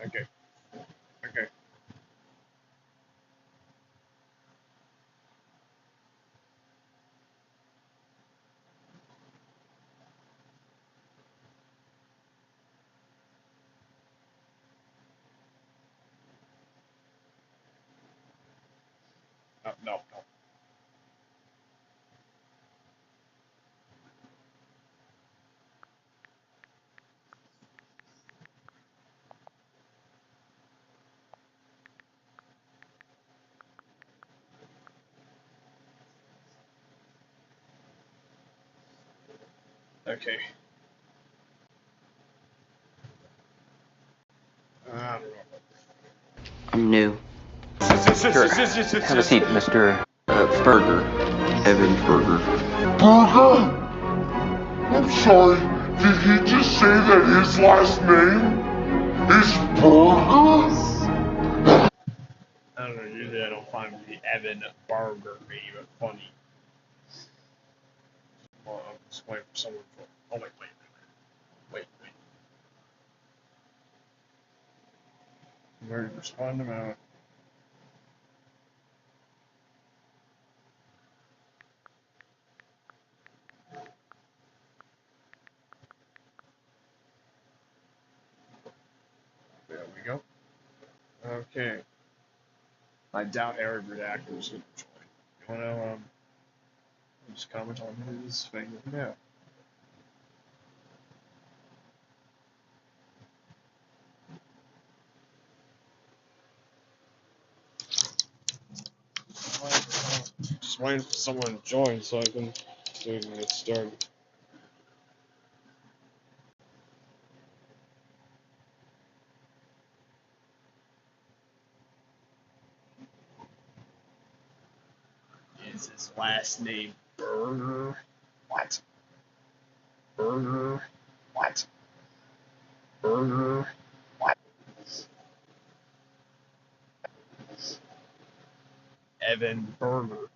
Okay. Okay. No, no. Okay. I don't know. I'm new. Sure. Have a seat, Mr. Burger. Evan Burger. Burger? I'm sorry, did he just say that his last name is Burger? I don't know. Usually I don't find the Evan Burger name funny. Well, I'm just waiting for someone to. Oh, wait. I'm ready to respond to out. There we go. Okay. I doubt every redactor is going to join. You want to just comment on his thing now? Just waiting for someone to join so I can get started. Is his last name Burger? What? Burger? What? Burger? What? Evan Burger.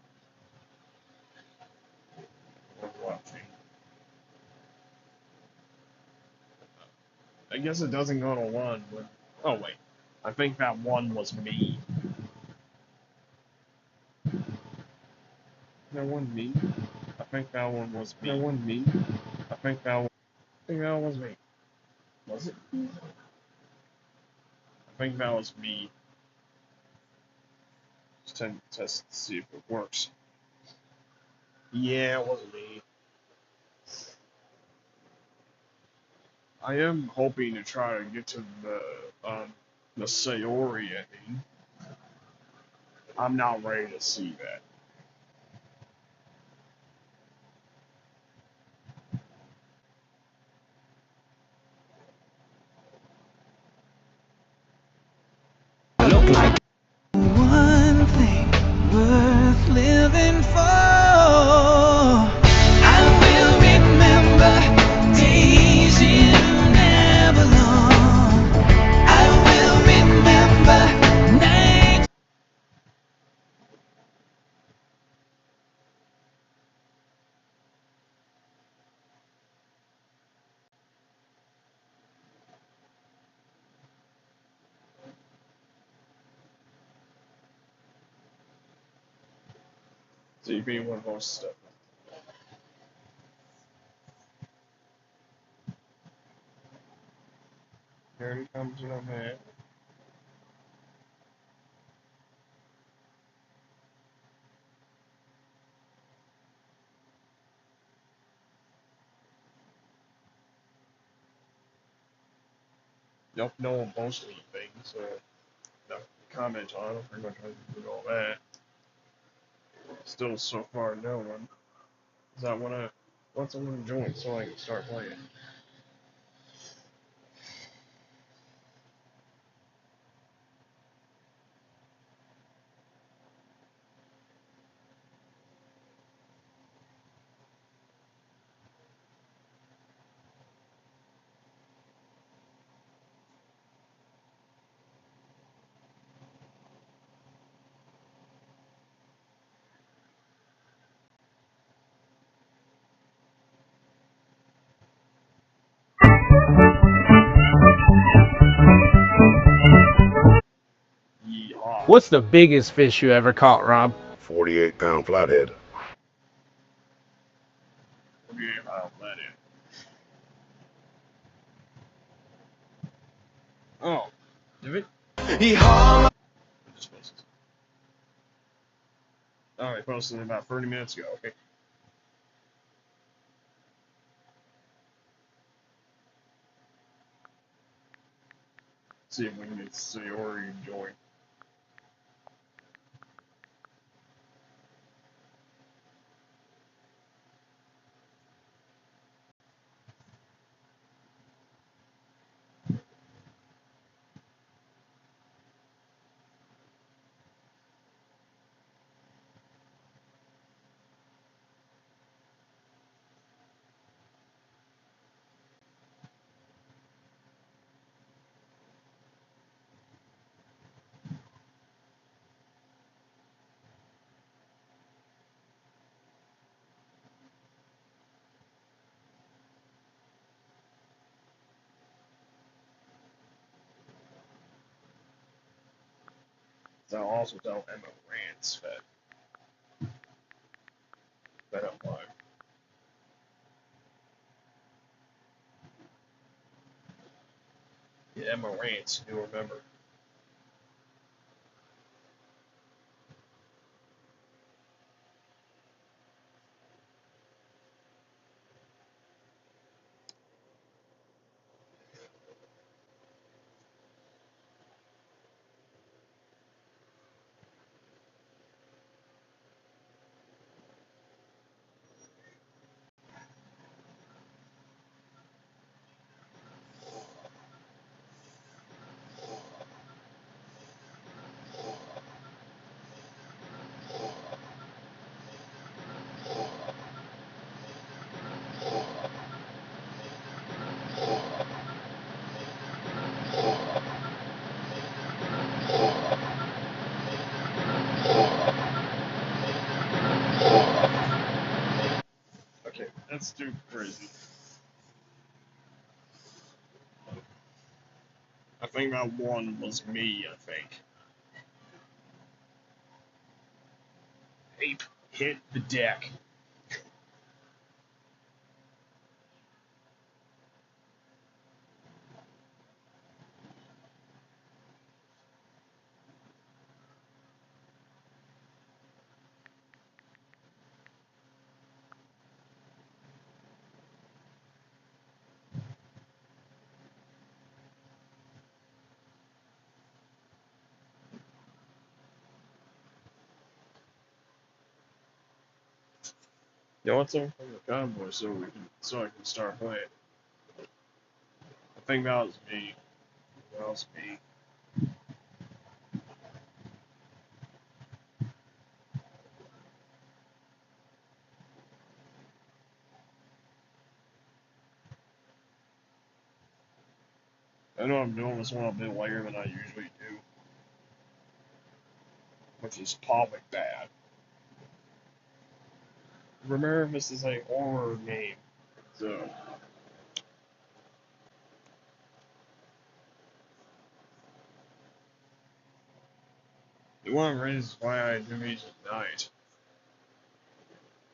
I guess it doesn't go to one, but oh wait. I think that one was me. That one me? I think that one was me. That one me? I think that was me. Was it? I think that was me. Just test to see if it works. Yeah, it wasn't me. I am hoping to try to get to the Sayori ending. I'm not ready to see that. Look like One thing worth living for. I will remember days you never long. I will remember nights. So you being one of those stuff. Here he comes on that. Nope, no one posted anything, so no comment on it. Pretty much I did all that. Still, so far, no one. Cause I wanna, once I wanna join, so I can start playing. What's the biggest fish you ever caught, Rob? 48-pound flathead. 48-pound flathead. Oh, did it? Yeehaw! Just posted. Oh, I posted it about 30 minutes ago. Okay. See if we can see or you join. So I'll also tell Emma Rants that I'm live. Yeah, Emma Rants, you remember. Okay, that's too crazy. I think that one was me, I think. Ape hit the deck. Yeah, what's up from the convoy so I can start playing? I think that was me. That was me. I know I'm doing this one a bit later than I usually do, which is probably bad. Remember, this is a horror game, so one of the reasons why I do these at night.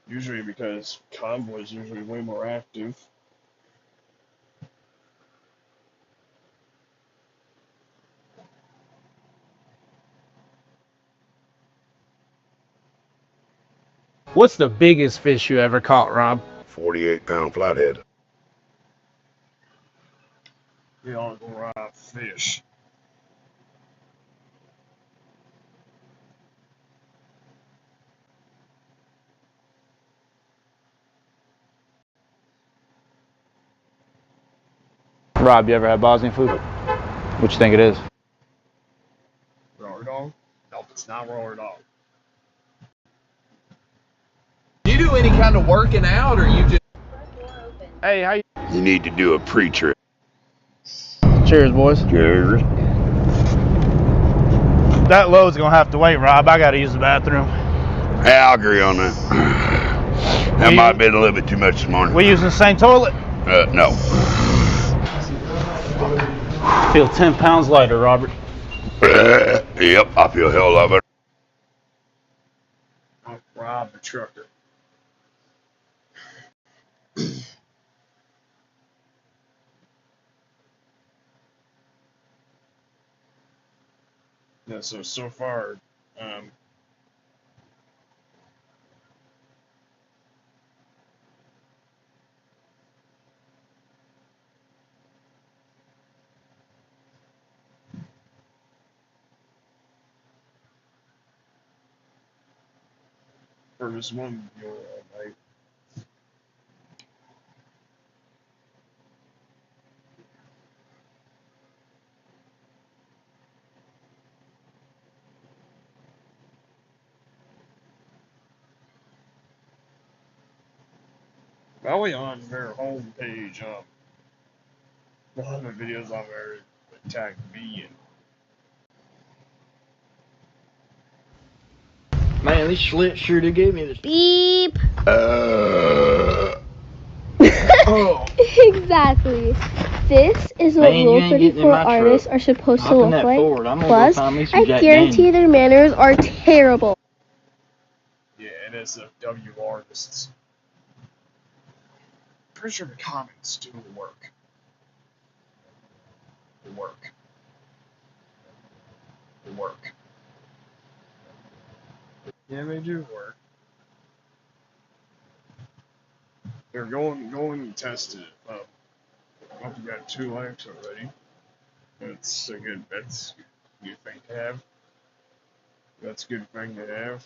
Usually because convoy's usually way more active. What's the biggest fish you ever caught, Rob? 48-pound flathead. We all go rob fish. Rob, you ever had Bosnian food? What you think it is? Roller dog? Nope, it's not roller dog. Do you do any kind of working out, or you just? Hey, how you? You need to do a pre-trip. Cheers, boys. Cheers. That load's gonna have to wait, Rob. I gotta use the bathroom. Yeah, I'll agree on that. That might have been a little bit too much this morning. We using the same toilet? No. Feel 10 pounds lighter, Robert. Yep, I feel hell of it. I'll rob the trucker. Yeah, so far, um, for this one video, probably on their homepage, a lot of the videos on there attack me and Man, this slit sure did give me this. Beep. Oh. Exactly. This is what Man, you Rule ain't getting in 34 my artists truck. are supposed to Hop in look that like. Ford. I'm gonna Plus, go find me some I Jack guarantee Daniels. their manners are terrible. yeah, NSFW artists. Pretty sure the comments do work. They work. They work. Yeah, they do work. They're going and test it. Hope you got 2 likes already. That's a good thing to have. That's a good thing to have.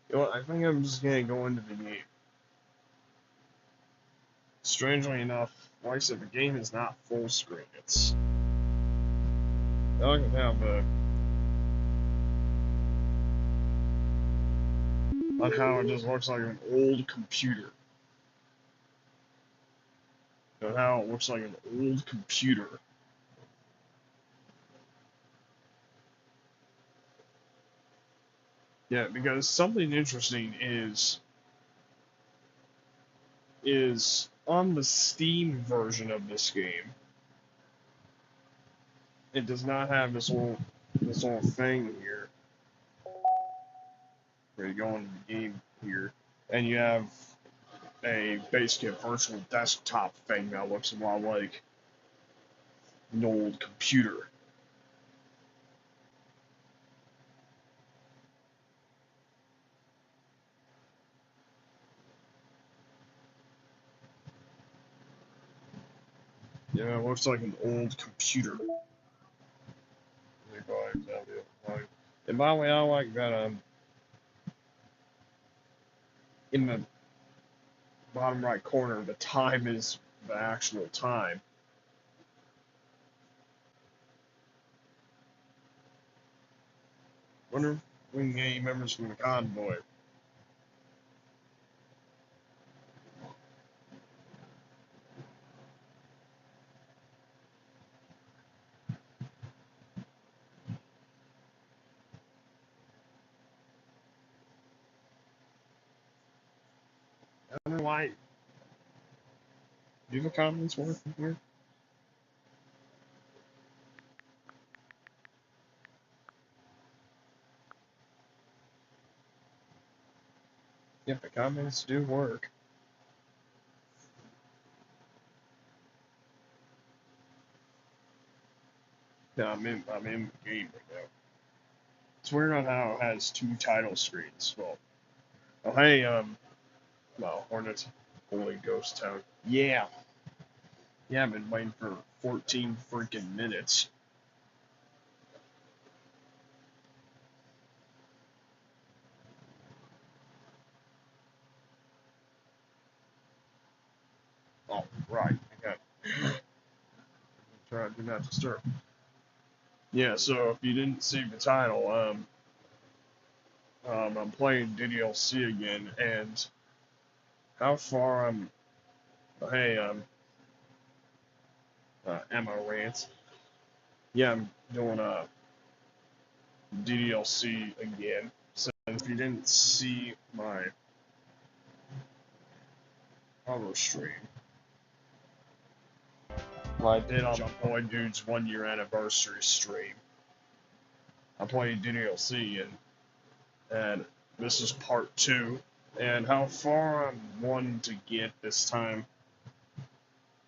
You know what, I think I'm just gonna go into the game. Strangely enough, like I said, the game is not full screen. It's I can have on how it just looks like an old computer. On how it looks like an old computer. Yeah, because something interesting is on the Steam version of this game. It does not have this little thing here where you go into the game here, and you have a basically a virtual desktop thing that looks a lot like an old computer. Yeah, it looks like an old computer. And by the way, I like that in the bottom right corner, the time is the actual time. Wonder if we can get any members from the convoy. I don't know why. Do the comments work from here? Yep, the comments do work. Yeah, I'm in the game right now. It's weird on how it has 2 title screens. Well, oh hey, well, Hornets, Holy Ghost Town. Yeah. Yeah, I've been waiting for 14 freaking minutes. Oh, right. I got. Try to do not disturb. Yeah, so if you didn't see the title, I'm playing DDLC again, and how far I'm. Hey, Emma Rants. Yeah, I'm doing DDLC again. So if you didn't see my other stream, well, I did on Boy Dude's 1 year anniversary stream. I played DDLC, and this is part 2. And how far I'm wanting to get this time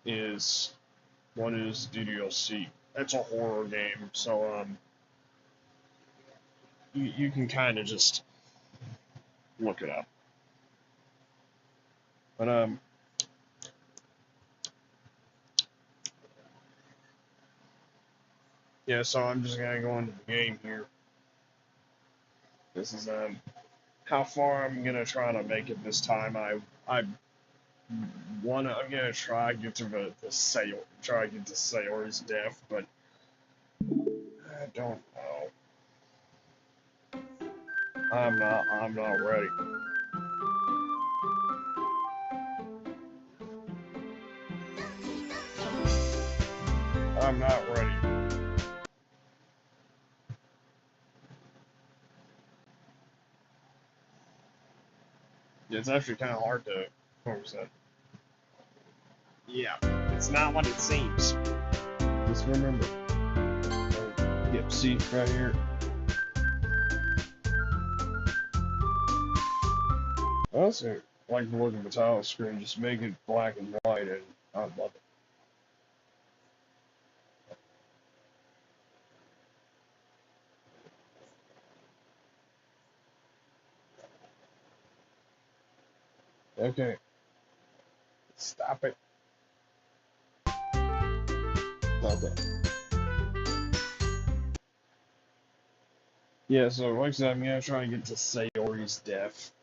is what is DDLC? It's a horror game, so you can kind of just look it up. But yeah, so I'm just gonna go into the game here. This is how far I'm gonna try to make it this time. I'm gonna try to get to the sale, try to get to Sailor's death, but I don't know. I'm not ready. I'm not ready. It's actually kind of hard to focus on. Yeah, it's not what it seems. Just remember. Yep, see right here. I also like the look of the title screen. Just make it black and white, and I love it. Okay, stop it. Okay. Yeah, so like I said, I'm gonna try and get to Sayori's death,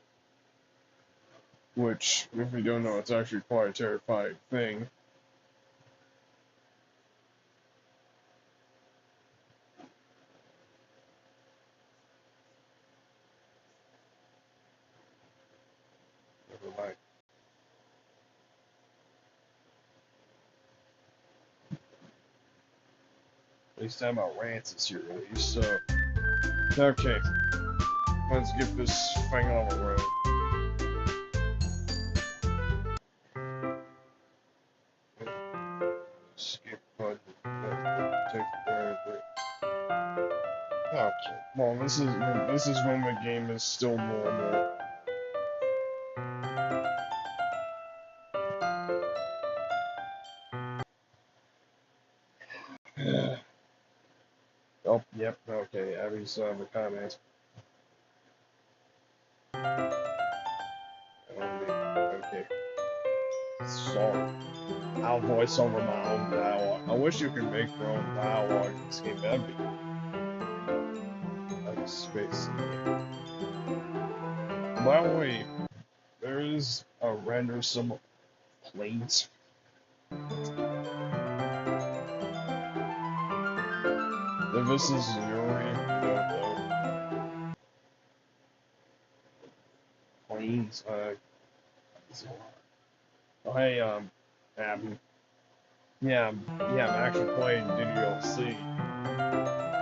which, if you don't know, it's actually quite a terrifying thing. Never mind. At least time about rants is here released, so okay. Let's get this thing on the road. Skip button. Take care of it. Okay. Well, this is when the game is still normal. Oh, yep. Okay. Abby's the comments. Okay. Sorry. I'll voice over my own dialogue. I wish you could make your own dialogue in this game. That'd be space. By the way, there is a render some planes. If this is your planes, oh, hey, Abby. Yeah, I'm actually playing DDLC.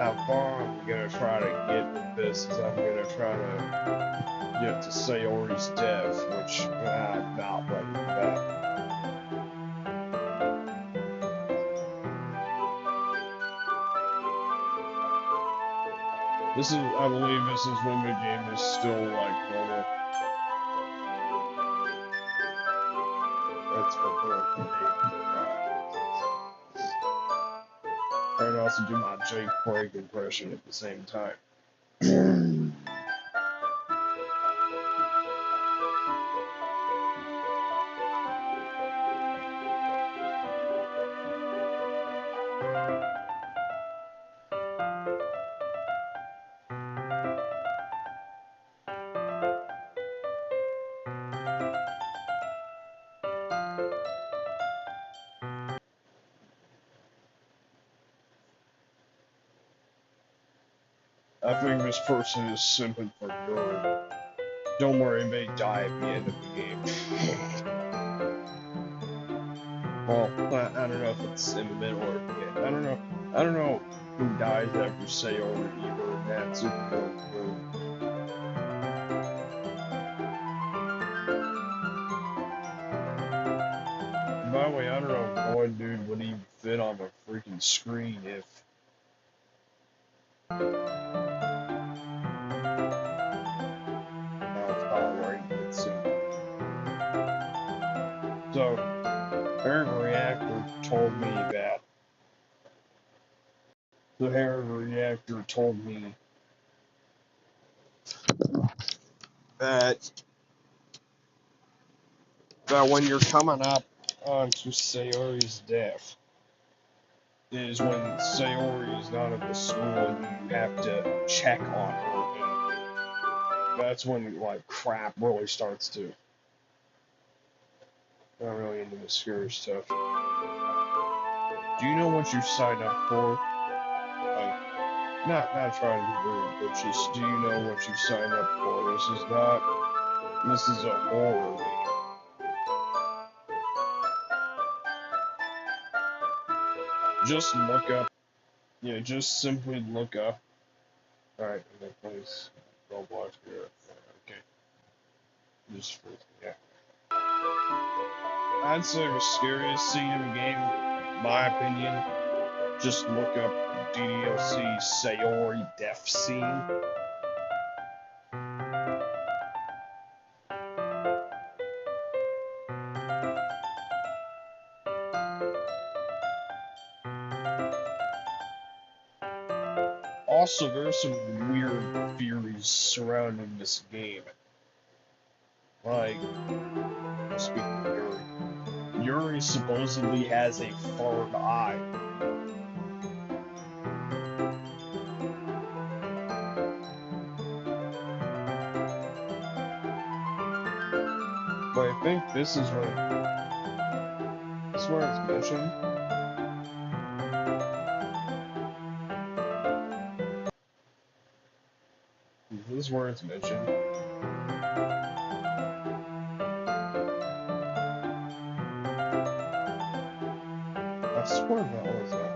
How far I'm gonna try to get with this is I'm gonna try to get to Sayori's death, which I'm not ready for that. This is, I believe this is when the game is still like normal. That's for both. I can also do my Jake Craig impression at the same time. I think this person is simping for Yuri. Don't worry, he may die at the end of the game. Well, I don't know if it's simping or yeah, I don't know. I don't know who dies after Sayori, either Natsuki or Yuri. By the way, I don't know if one dude would even fit on the freaking screen if. No, it's not right. It's so. Her reactor told me that. The hair reactor told me that when you're coming up onto Sayori's death is when Sayori is not at the school and you have to check on her, and that's when like crap really starts to. Not really into the scary stuff. Do you know what you signed up for? Like, not trying to be rude, but just do you know what you signed up for? This is a horror game. Just look up, yeah, just simply look up. Alright, I'm gonna place Roblox here. Okay. Just for, yeah. I'd say the scariest scene in the game, my opinion, just look up DDLC Sayori death scene. Also, there's some weird theories surrounding this game. Like, speaking of Yuri supposedly has a third eye. But I think this is where it's mentioned. This is where it's mentioned. I swear that was it.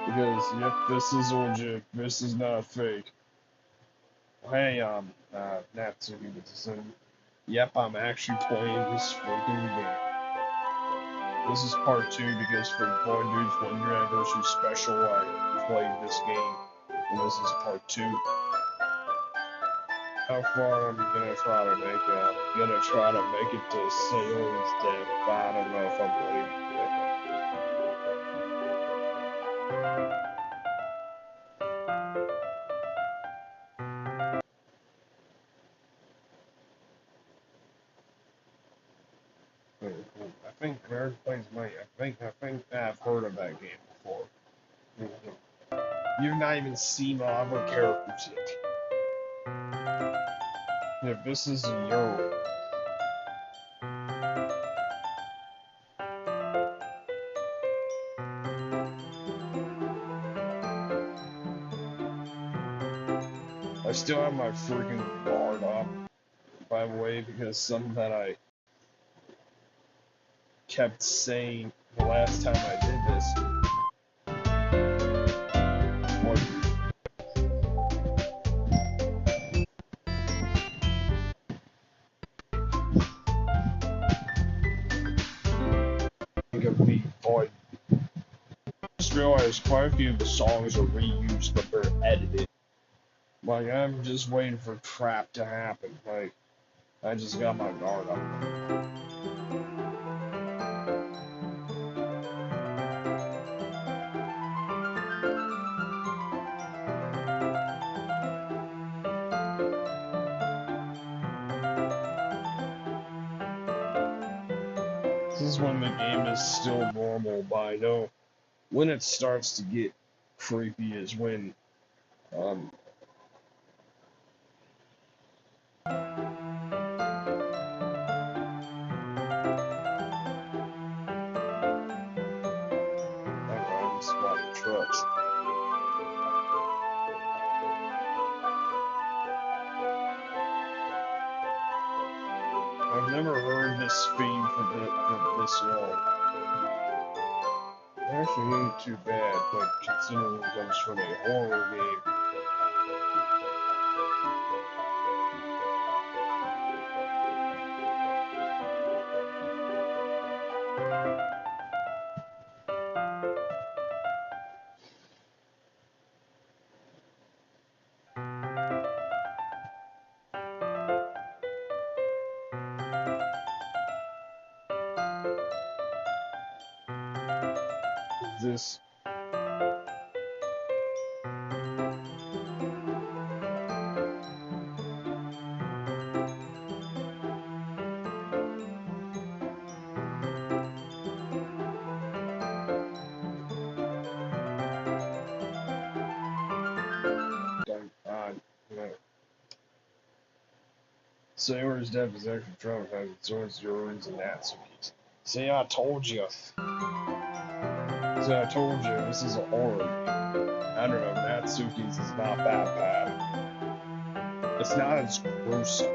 Because, yep, this is legit. This is not fake. Hey, Natsuki, yep, I'm actually playing this freaking game. This is part 2 because for Boy Dude's 1 year anniversary special, I played this game, and this is part 2. How far I'm gonna try to make it to Sayori's death, but I don't know if I'm ready to do it. I think American Plays Might. I think I've heard of that game before. You've not even seen my other characters yet. If this is Yuri. I still have my freaking guard up, by the way, because something that I kept saying the last time I did this. Of the void. Just realized quite a few of the songs are reused, but they're edited. Like, I'm just waiting for crap to happen. Like, I just got my guard up. This is when the game is still normal, but I know when it starts to get creepy is when, I've never heard this theme for this long. It actually ain't too bad, but considering it comes from a horror game. This you know, Sailor's death is actually traumatizing, so is yours and Natsuki's. See, I told you. See, I told you, this is a horror game. I don't know, Natsuki's is not that bad. It's not as gruesome.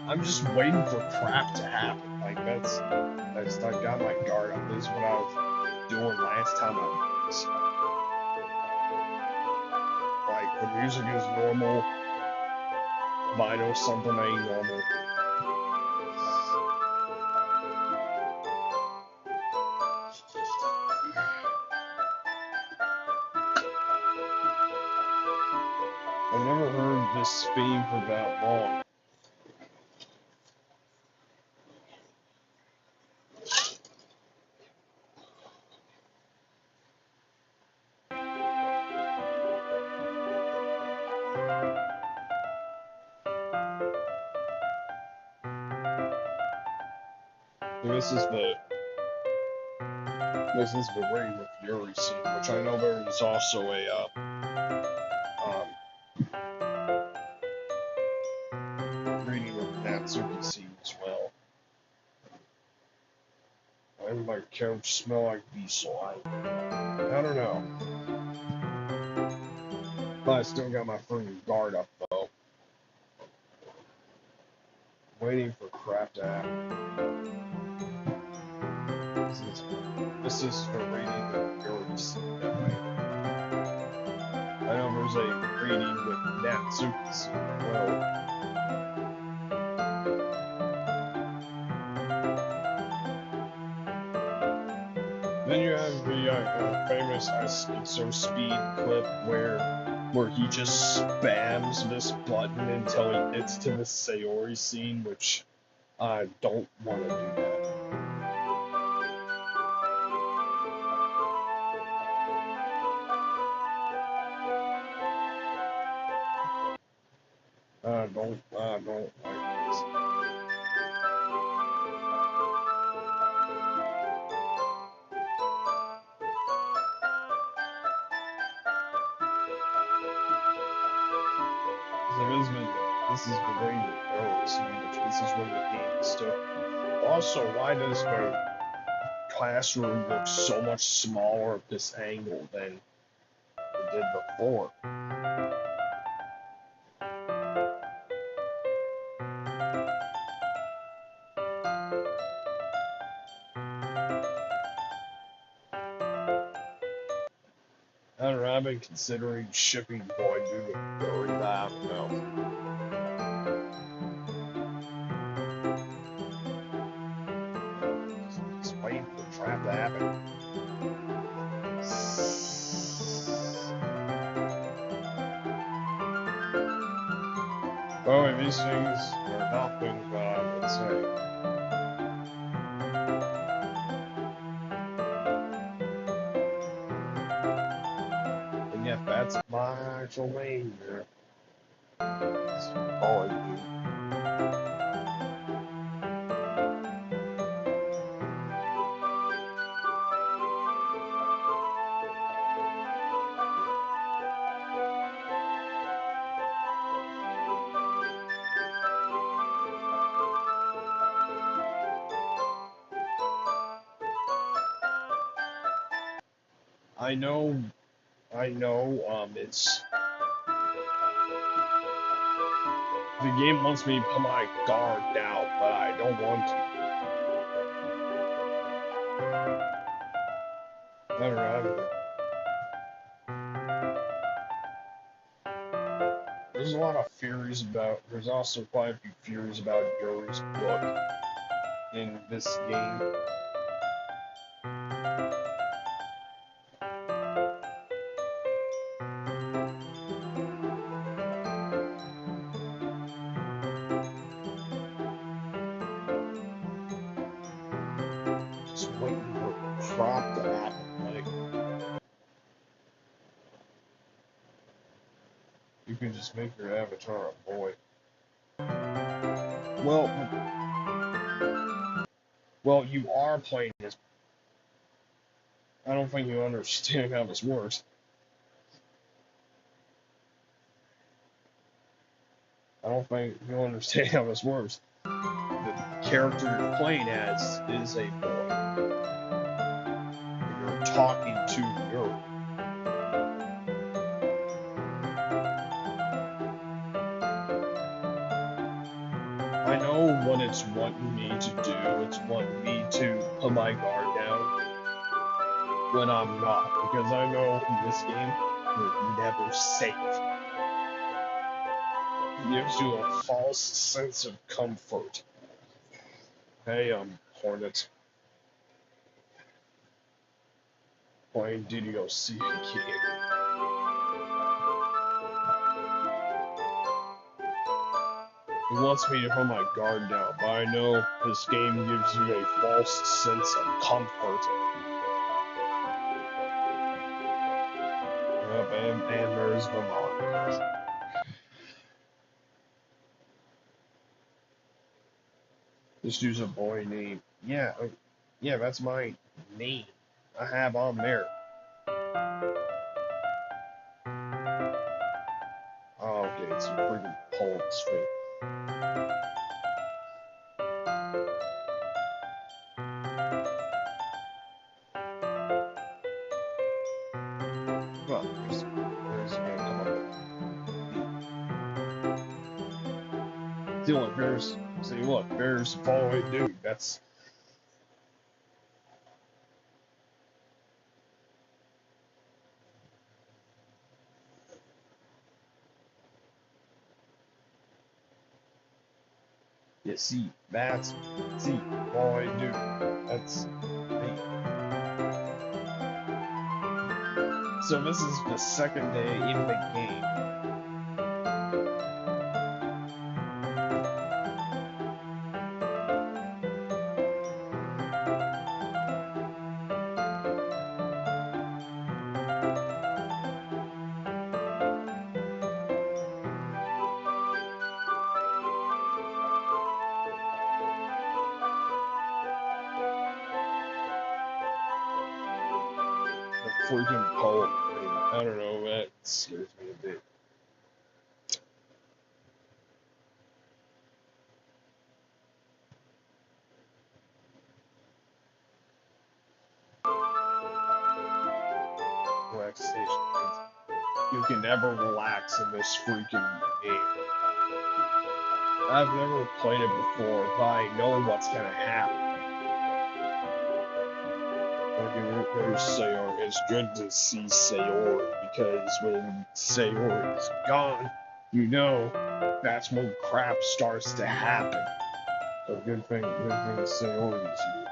I'm just waiting for crap to happen. Like, I got my guard up. This is what I was doing last time I was. Like, the music is normal. Vinyl, something ain't normal. I've never heard this theme for that long. This is the Reign of Fury scene, which I know there is also a reading of the Natsuki scene as well. Why does my couch smell like bee slime? I don't know. But I still got my freaking guard up though. Waiting for crap to happen. This is for reading the Fury scene, definitely. I know there's a reading with Natsuki scene as well. Then you have the famous I So Speed clip where he just spams this button until he gets to the Sayori scene, which I don't want to do that. I don't like this. This is the Reign of Fury scene, which this is when the game is still. Also, why does the classroom look so much smaller at this angle than it did before? I don't know, I've been considering shipping Boy due to Fury, but I don't know. Just waiting for the trap to happen. Well, these things are not things that I would say. And yet, that's my actual name here. It's Boy dude. I know, it's The game wants me to put my guard down, but I don't want to. I don't know. There's a lot of theories about. There's also quite a few theories about Yuri's book in this game. Just waiting for crop to happen. Like, you can just make your avatar a boy. Well, you are playing this. I don't think you understand how this works. I don't think you understand how this works. The character you're playing as is a boy. And you're talking to Yuri. I know what it's wanting me to do. It's wanting me to put my guard down when I'm not. Because I know in this game, you're never safe. It gives you a false sense of comfort. Hey, Hornet. Playing DDLC PT2. It wants me to put my guard down, but I know this game gives you a false sense of comfort. Yep, and there's the Mario. This dude's a boy name. Yeah, that's my name. I have on there. Oh, okay, it's a freaking poem screen. Well, there's gonna come up with. See, look, there's following dude. That's. Yeah, see, following dude. That's me. So this is the second day in the game. The freaking poem thing. I don't know, that scares me a bit. Relaxation. You can never relax in this freaking game. I've never played it before, but I know what's gonna happen. There's Sayori. It's good to see Sayori, because when Sayori is gone, you know that's when crap starts to happen. So good thing Sayori is here.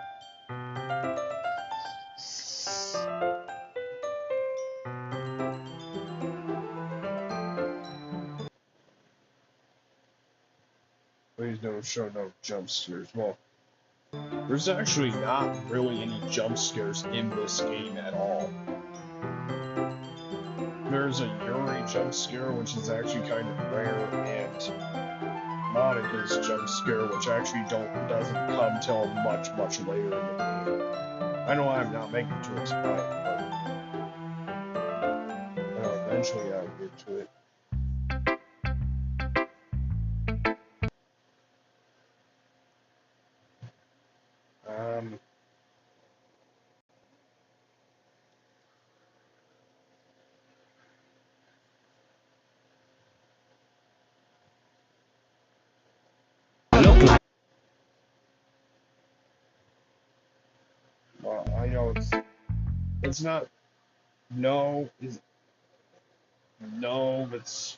Please don't show no jump scares. Well, there's actually not really any jump scares in this game at all. There's a Yuri jump scare, which is actually kind of rare, and Monica's jump scare, which actually doesn't come till much later in the game. I know I'm not making it to explain, but eventually I'll get to it. it's not. No, no, it's.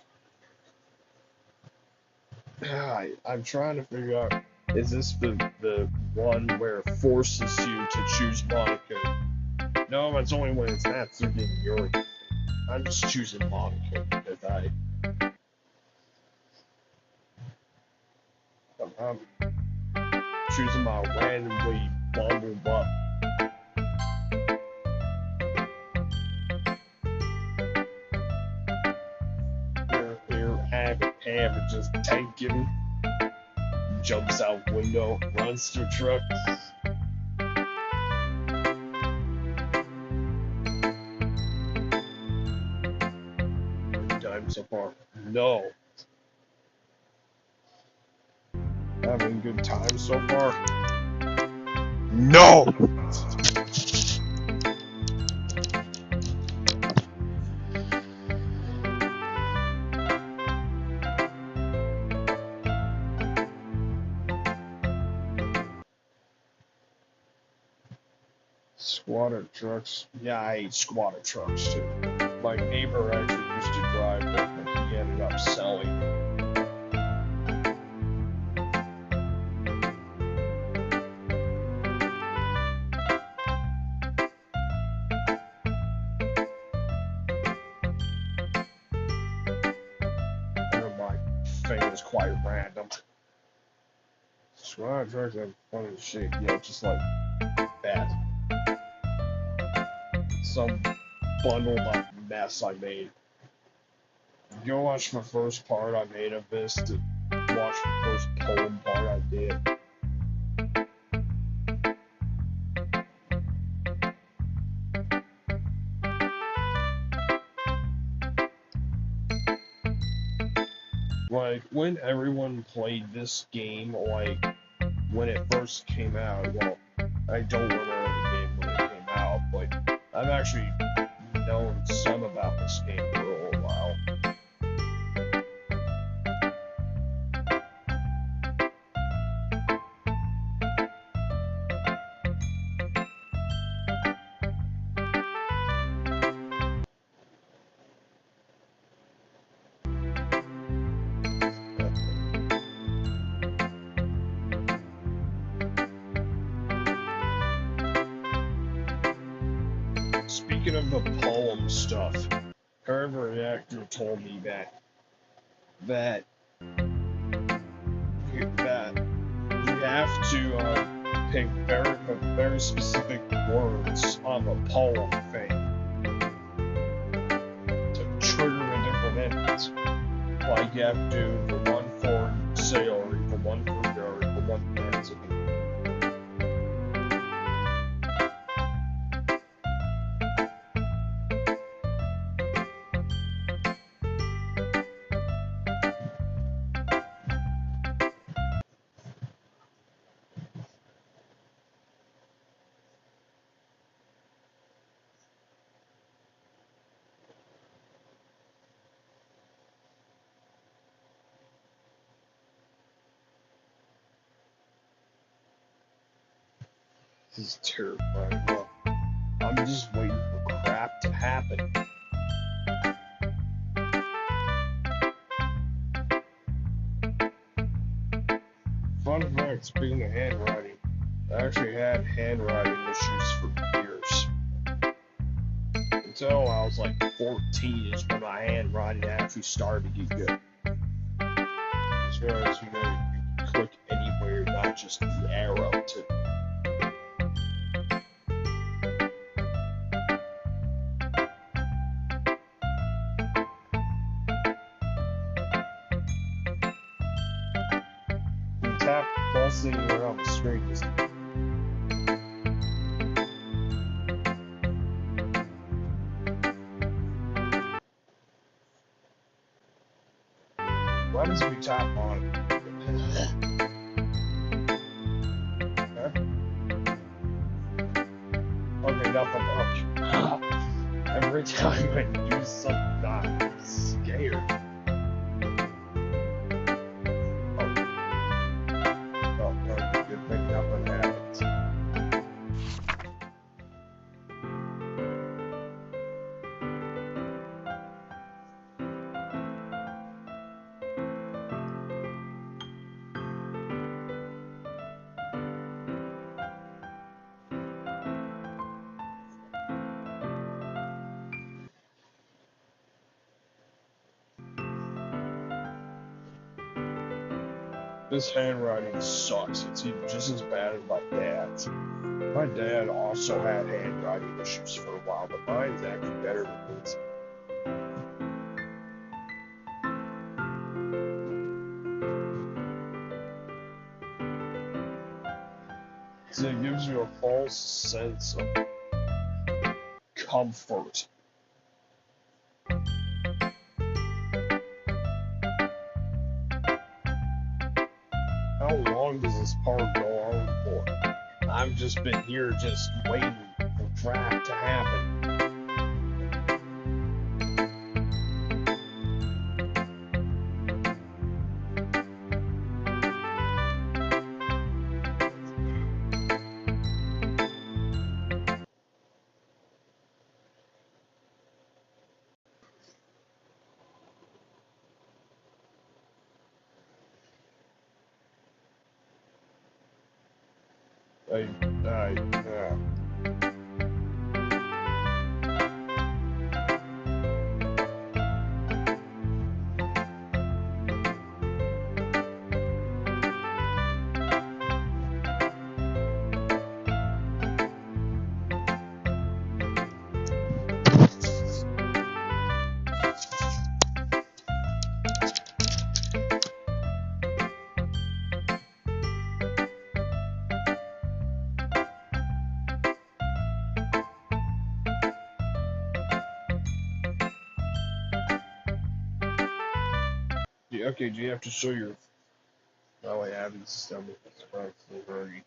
I'm trying to figure out. Is this the one where it forces you to choose Monaco? No, it's only when it's not freaking your. I'm just choosing Monaco because I'm choosing my randomly bundled up. Here, have it, just tank him. Jumps out window, runs through truck. Good time so far. No. Having good time so far. No. Squatter trucks. Yeah, I hate squatter trucks too. My neighbor actually used to drive one, but he ended up selling. My thing is quite random. Squatter trucks have fun as shit. Yeah, just like that. Some bundled up mess I made. Go watch the first part I made of this to watch the first poem part I did. Like, when everyone played this game, like, when it first came out, well, I don't remember the game when it came out, but I've actually known some about this game for a little while. Speaking of the poem stuff, Herber Reactor told me that you have to pick very specific words on the poem thing to trigger the different endings. Like you have to do the one for celery, the one for dairy, the one for dancing. This is terrifying. Look, I'm just waiting for crap to happen. Fun fact, speaking of handwriting, I actually had handwriting issues for years. Until I was like 14 is when my handwriting actually started to get good. As far as you know, you can click anywhere, not just the arrow to. You tap falsely around the screen. Why does we tap on it? Okay, nothing much. Every time I use something, I'm scared. Oh, no, good thing nothing happens. This handwriting sucks. It's even just as bad as my dad's. My dad also had handwriting issues for a while, but mine's actually better than his. See, it gives you a false sense of comfort. How long does this part go on for? I've just been here just waiting for crap to happen. Yeah. Okay, do you have to show your... Oh, I have his stomach. It's very...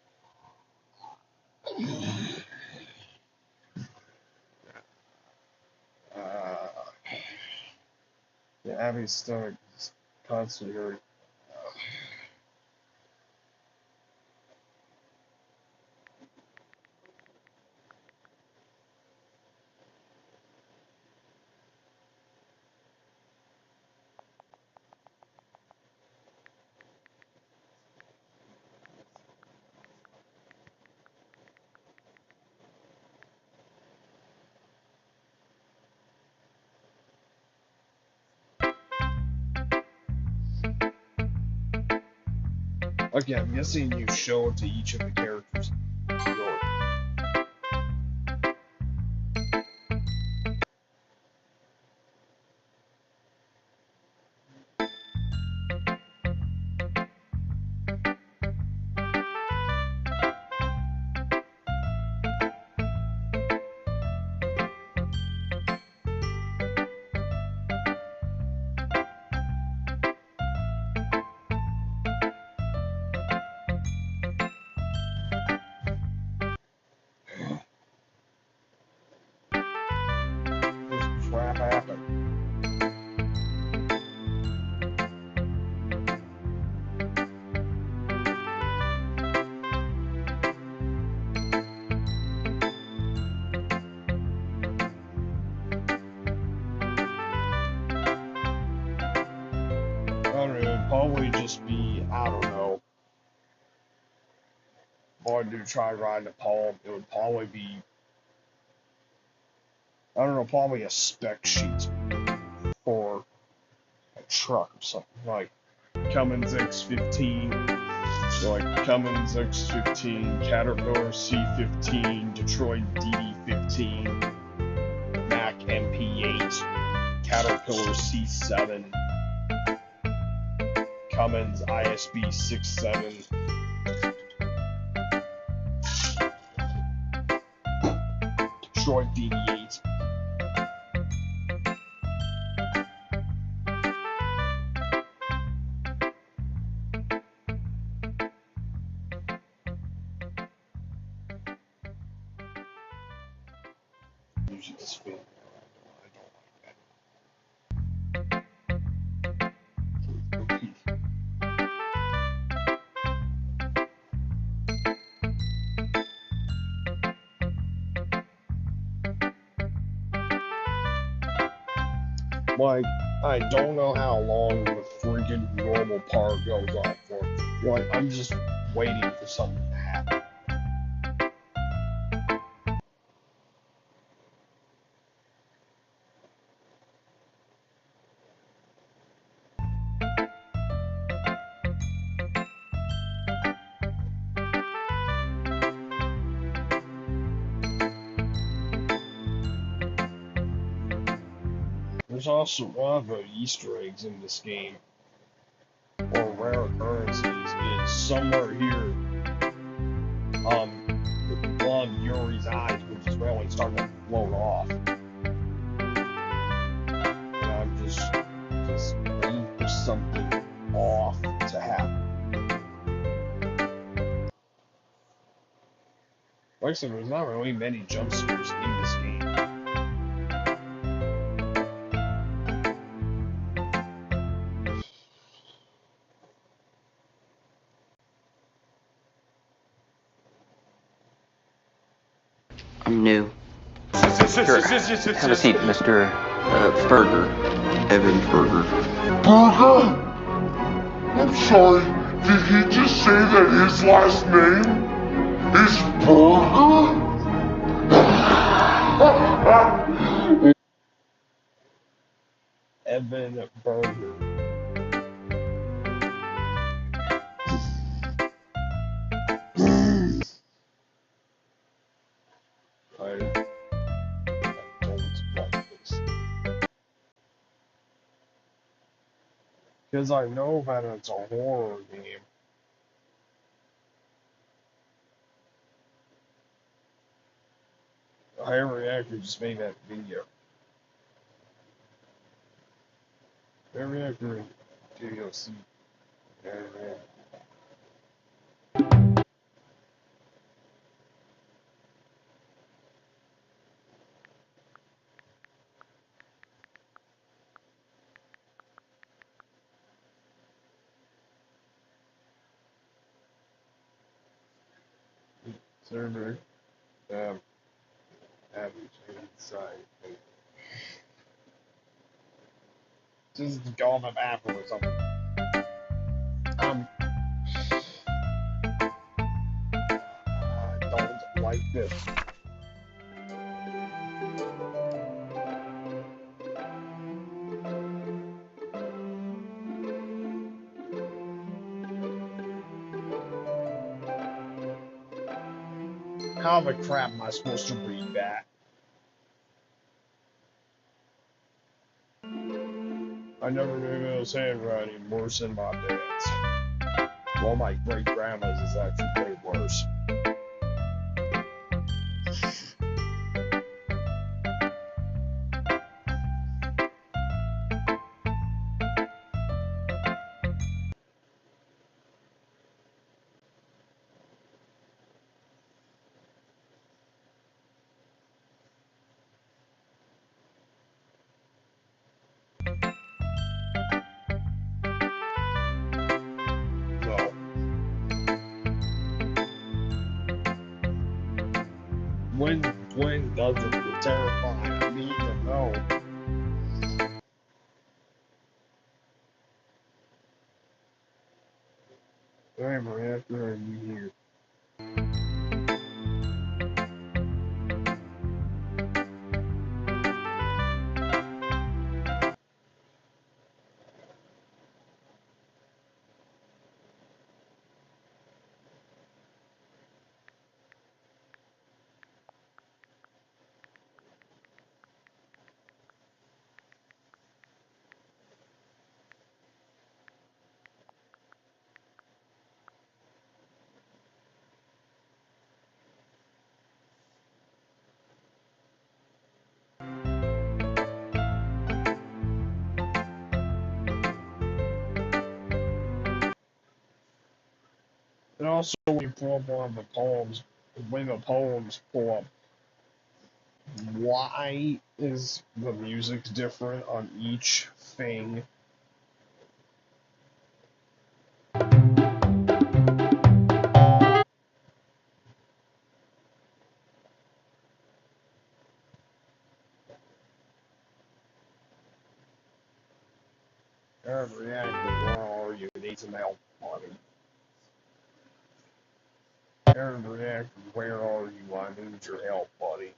Yeah, Abby's stomach is constantly hurting. Okay, I'm guessing you show it to each of the characters. Go. This crap happened. I don't know, it'd probably just be, I don't know. If I do try riding a palm, it would probably be, I don't know, probably a spec sheet for a truck or something, like Cummins X15, so like Cummins X15, Caterpillar C15, Detroit DD15, Mack MP8, Caterpillar C7, Cummins ISB 67, Detroit DD8. Usually it's fit. I don't like that. Like, I don't know how long the freaking normal part goes on for. Like, I'm just waiting for something to happen. There's also a lot of Easter eggs in this game, or rare occurrences. Is somewhere here, the blood in Yuri's eyes, which is really starting to float off. And I'm just waiting for something off to happen. Like I said, there's not really many jump scares in this game. I'm new. Sure. Have a seat, Mr. Burger. Evan Burger. Burger? I'm sorry, did he just say that his last name is Burger? Evan Burger. I don't like this. Because I know that it's a horror game. Higher Reactor just made that video. Higher Reactor DDLC. Server. Average inside. Just go on an Apple or something. I don't like this. How the crap am I supposed to read that? I never knew his handwriting worse than my dad's. Well, my great grandma's is actually way worse. So, when does it get terrifying? I need to know. Alright, after are you here? And also, when you pull up one of the poems, when the poems pull up, why is the music different on each thing? Aaron Reactor, where are you? Need some help, buddy. Aaron Reactor, where are you? I need your help, buddy.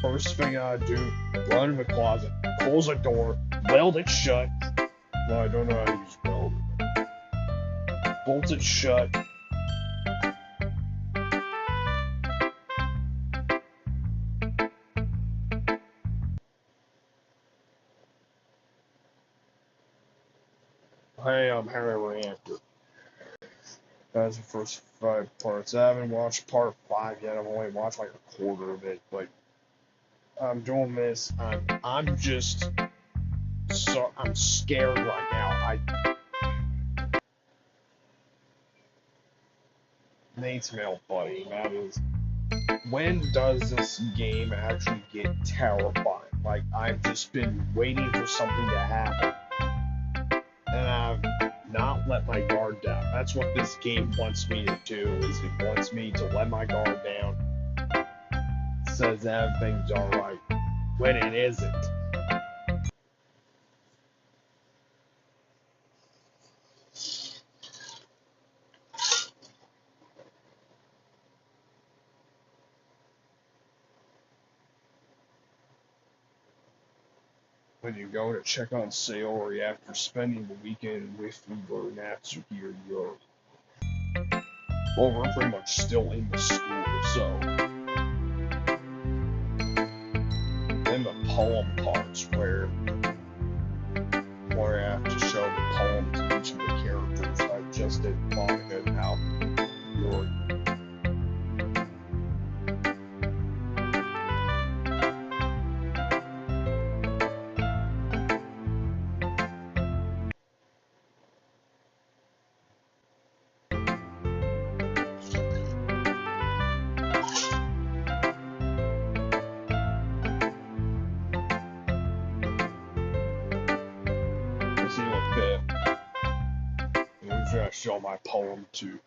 First thing I do, run in the closet, close the door, weld it shut. Well, I don't know how to use weld. Bolt it shut. Hey, I'm Harry Reactor. That's the first 5 parts. I haven't watched part 5 yet. I've only watched like a quarter of it, but I'm doing this. I'm just so I'm scared right now. Nate's mail buddy. That is, when does this game actually get terrifying? Like, I've just been waiting for something to happen, and I've not let my guard down. That's what this game wants me to do. Is it wants me to let my guard down. It says everything's alright when it isn't. When you go to check on sale or after spending the weekend with Uber, Natsuki, or Yo. Well, we're pretty much still in the school, so. Then the poem parts where I have to show the poem to each of the characters. I just did manga now. York. See what who's gonna show my poem to.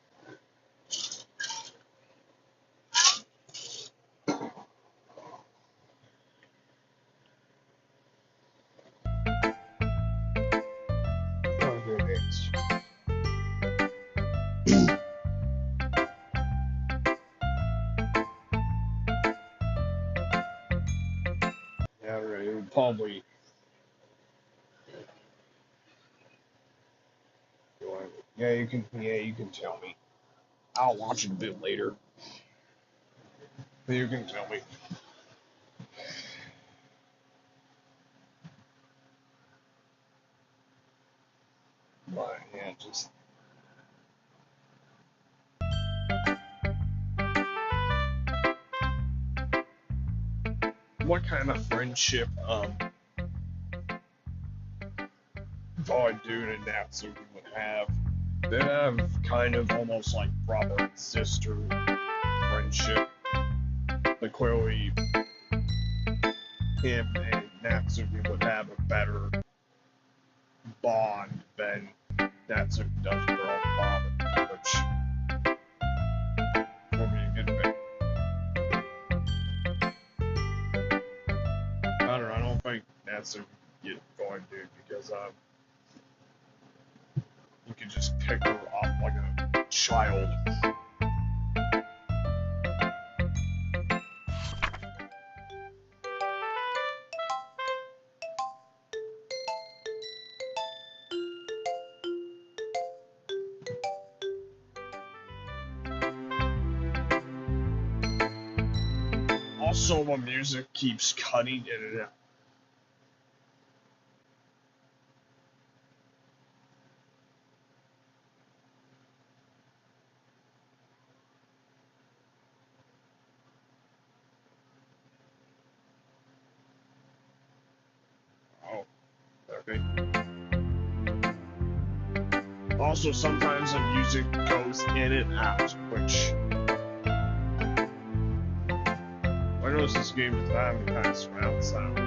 Oh, here it is. Yeah, right, it would probably. Yeah, you can tell me. I'll watch it a bit later. You can tell me. But yeah, just what kind of friendship Void Dude and Natsuki would have. They have kind of almost like brother and sister friendship. But clearly, him and Natsuki would have a better bond than Natsuki does with her own father, which will be a good thing. I don't think Natsuki can get Void Dude because you could just pick her up like a child. Also, the music keeps cutting in and out. Oh, okay. Also, sometimes the music goes in and out, which I notice this game is not having kind of surround sound.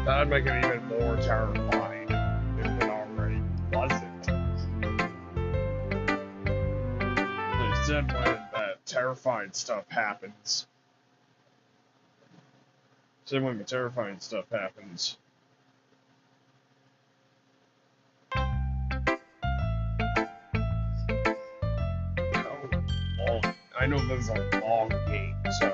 That'd make it even more terrifying if it already wasn't. But instead, when that terrifying stuff happens, when the terrifying stuff happens, I know this is a long game, so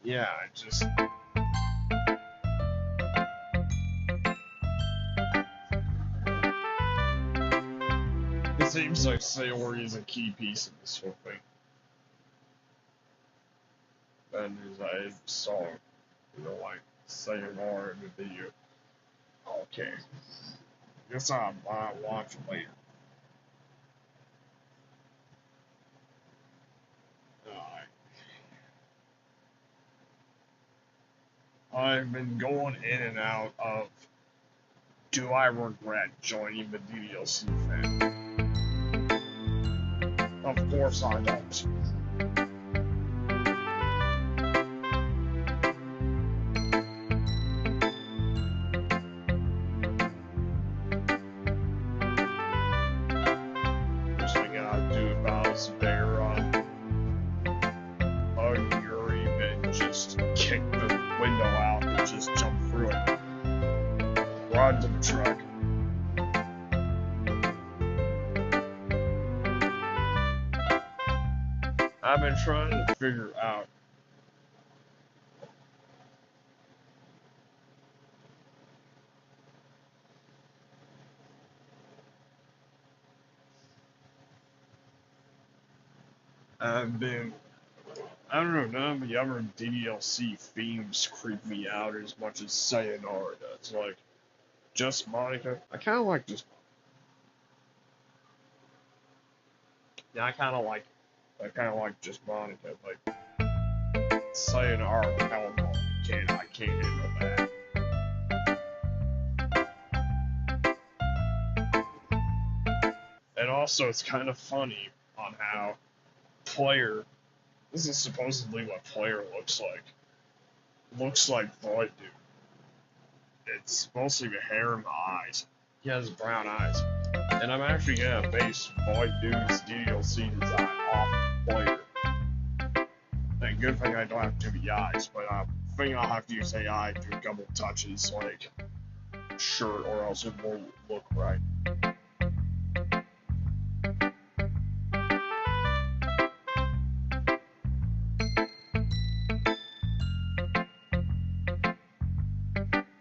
yeah, it seems like Sayori is a key piece of this whole thing. And as I saw, like, Sayonara in the video. Okay. Guess I'll watch it later. I've been going in and out of, do I regret joining the DDLC family? Of course I don't. First thing I do about is bear Yuri and just kick the window out and just jump through it. Run to the truck. I've been trying to figure out I don't know, none of the other DDLC themes creep me out as much as Sayonara does. Like, just Monica. I kind of like just. Yeah, I kind of like just Monica. Like, Sayonara, hell no, I can't handle that. And also, it's kind of funny on how Player. This is supposedly what Player looks like. Looks like Void Dude. It's mostly the hair and the eyes. He has brown eyes. And I'm actually gonna base Void Dude's DDLC design off Player. And good thing I don't have to do the eyes, but I think I'll have to use AI to do a couple touches, like, shirt, or else it won't look right.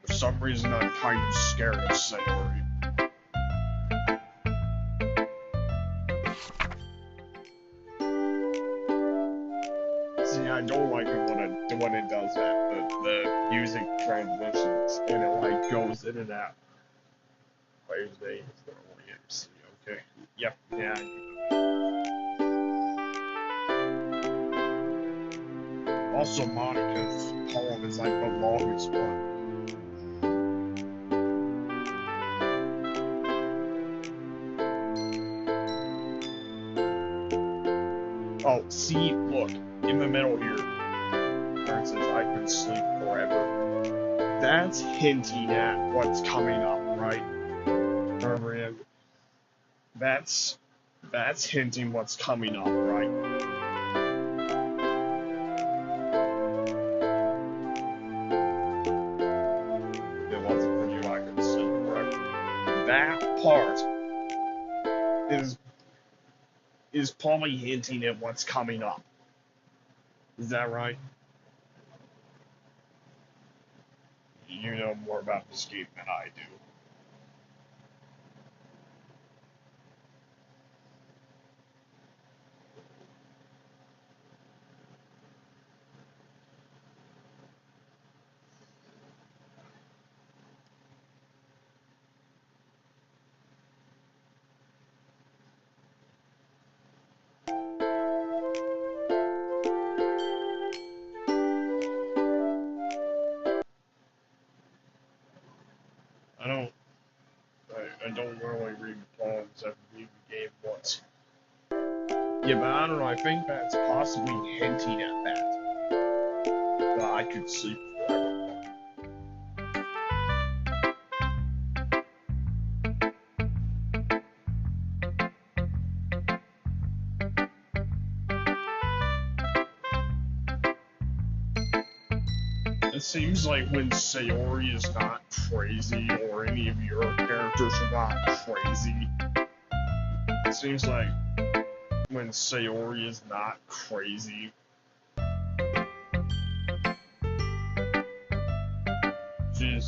For some reason, I'm kind of scared of Sayori. See, I don't like it when it does that. The music transitions and it like goes in and out. Player's name is the MC. Okay. Yep. Yeah. Also, Monica's poem is like the longest one. Oh, see, look, in the middle here, where it says I could sleep forever. That's hinting at what's coming up, right? Remember, that's hinting what's coming up, right? It wasn't for you, I could sleep forever. That part is probably hinting at what's coming up. Is that right? You know more about this game than I do. I don't really read poems. I've read the game once. Yeah, but I don't know. I think that's possibly hinting at that. That I could sleep forever. It seems like when Sayori is not crazy, or any of your characters are not crazy, it seems like when Sayori is not crazy,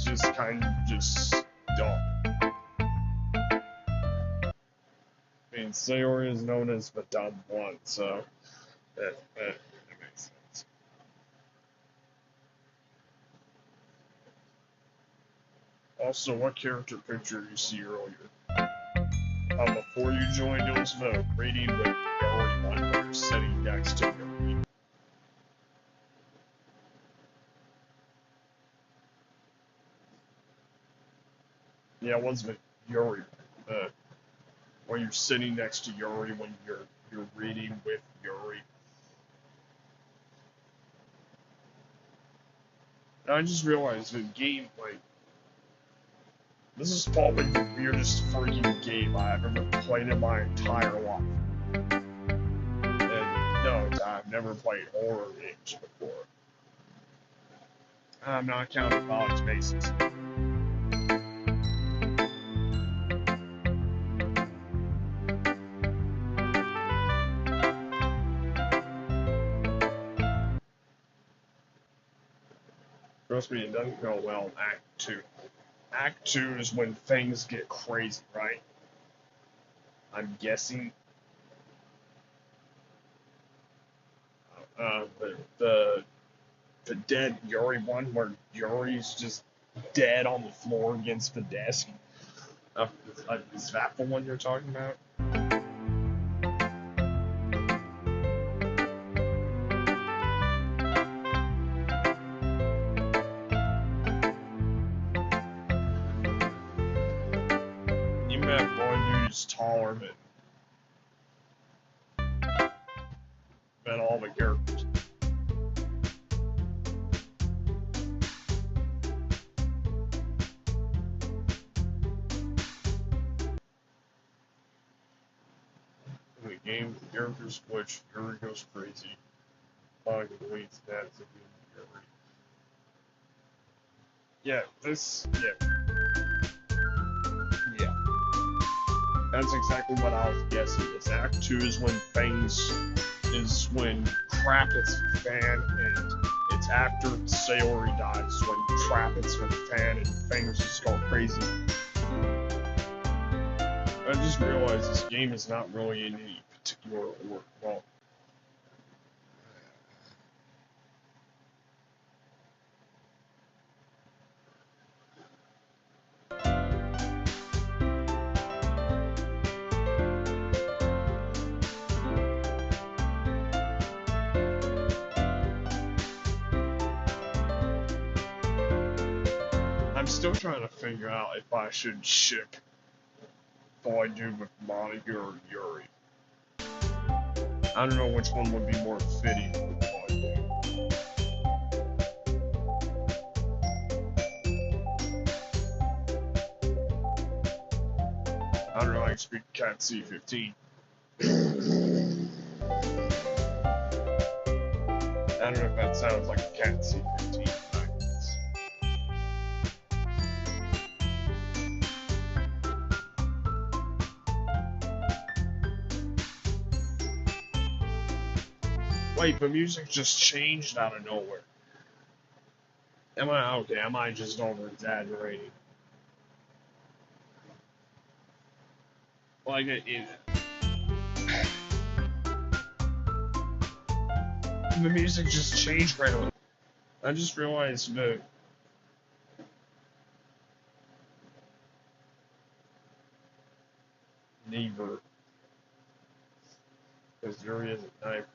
just kind of just dumb. I mean, Sayori is known as the dumb one, so that makes sense. Also, what character picture you see earlier? Before you join, you'll vote. Rating with Yori 1 when you're sitting next to Yori. Yeah, one's with Yori. When you're sitting next to Yori when you're reading with Yori. And I just realized the game, like, this is probably the weirdest freaking game I've ever played in my entire life. And no, I've never played horror games before. I'm not counting God's Bases. Trust me, it doesn't go well in Act 2. Act 2 is when things get crazy, right? I'm guessing. The dead Yuri one, where Yuri's just dead on the floor against the desk. Is that the one you're talking about? Even that one dude's taller than all the characters. In the game, the characters glitch, Yuri goes crazy. Fog deletes that to be Yuri. Yeah, Yeah. That's exactly what I was guessing. This Act 2 is when crap hits the fan, and it's after Sayori dies when crap hits the fan and things just go crazy. I just realized this game is not really in any particular order. Well, I'm still trying to figure out if I should ship I do with Monica or Yuri. I don't know which one would be more fitting with what I do. I don't know, I can speak Cat C15. I don't know if that sounds like a Cat C15. Wait, the music just changed out of nowhere. Am I just over exaggerating? Like the music just changed right away. I just realized that neither, because Yuri is a knife.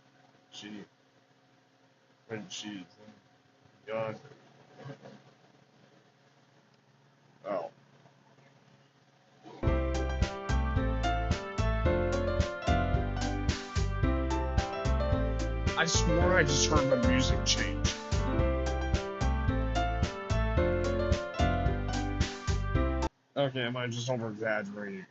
When she's gone. Oh. I swore I just heard the music change. Okay, am I just over exaggerating?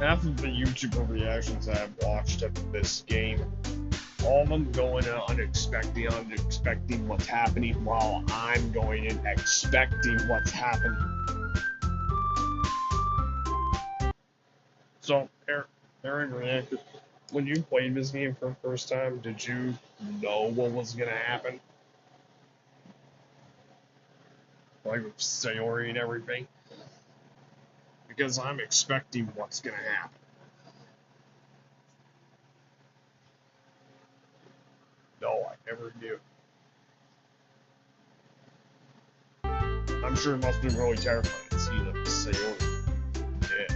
Half of the YouTuber reactions I've watched of this game, all of them going in unexpecting what's happening, while I'm going in expecting what's happening. So, Aaron reacted when you played this game for the first time, did you know what was gonna happen? Like with Sayori and everything? Because I'm expecting what's gonna happen. No, I never knew. I'm sure it must be really terrifying to see the Sayori dead.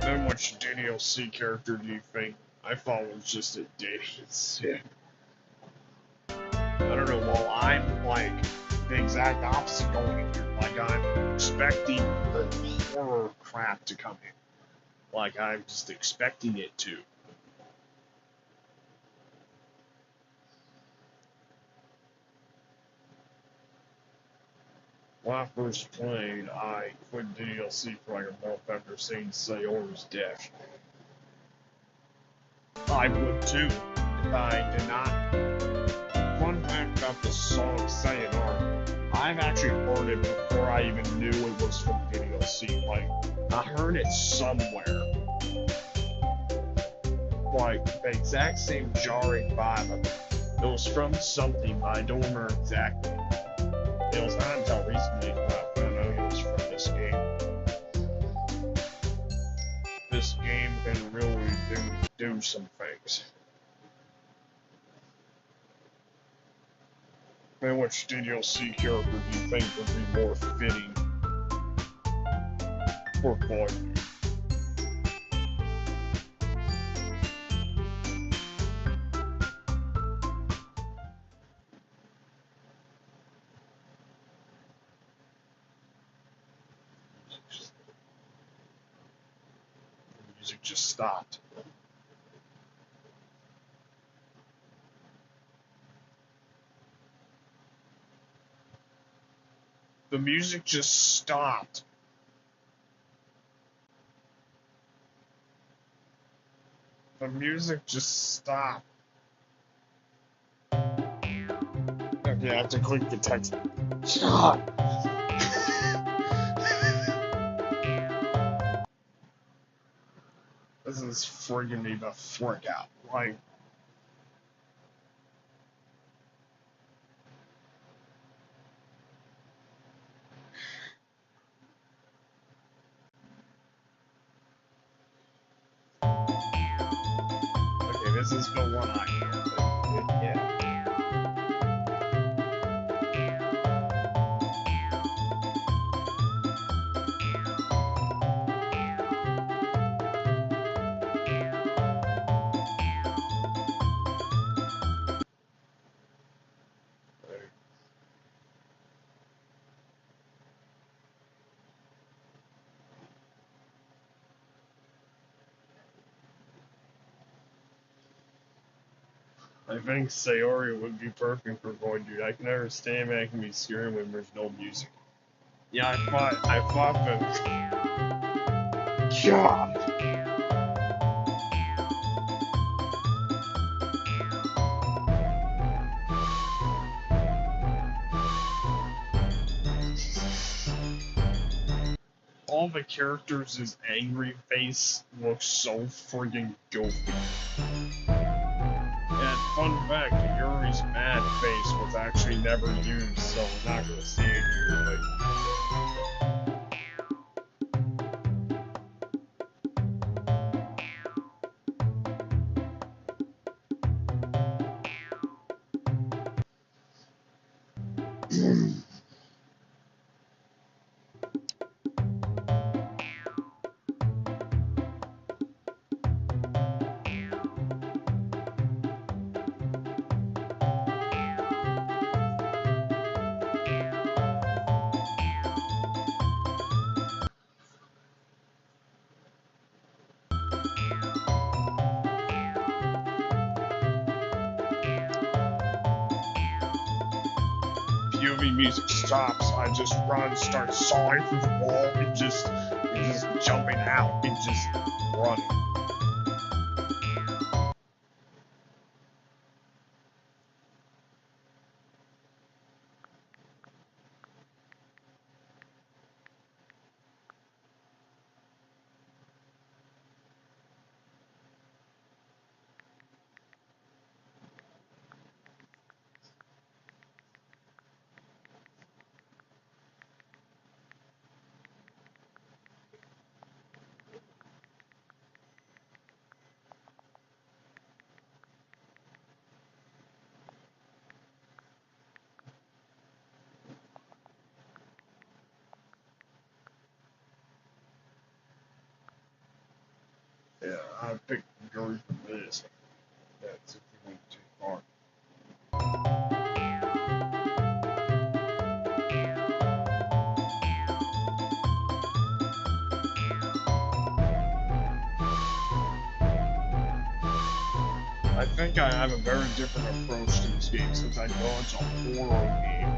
Then which DDLC character do you think I thought was just a dating sim? I don't know, well, I'm like the exact opposite going here. Like, I'm expecting the horror crap to come in. Like, I'm just expecting it to. When I first played, I quit DDLC for like a month after seeing Sayori's death. I would too, if I did not. Fun fact about the song Sayonara, I've actually heard it before I even knew it was from DDLC. Like, I heard it somewhere. Like, the exact same jarring vibe of it. It was from something, but I don't remember exactly. It was not until recently that I found out it was from this game. This game can really do some things. And which DDLC character do you think would be more fitting for Void? The music just stopped. The music just stopped. The music just stopped. Okay, I have to click the text. God. This is friggin' me the frick out. Like, okay, this is the one I hear. Yeah. I think Sayori would be perfect for Void Dude. I can understand making me scary when there's no music. Yeah, I thought that. God. All the characters' angry face looks so friggin' goofy. And fun fact, Yuri's mad face was actually never used, so I'm not gonna see it here, but... POV music stops, I just run, start sawing through the wall, and just jumping out, and just running. Yeah, I picked Gary for this. That's if you went too far. I think I have a very different approach to this game since I know it's a horror game.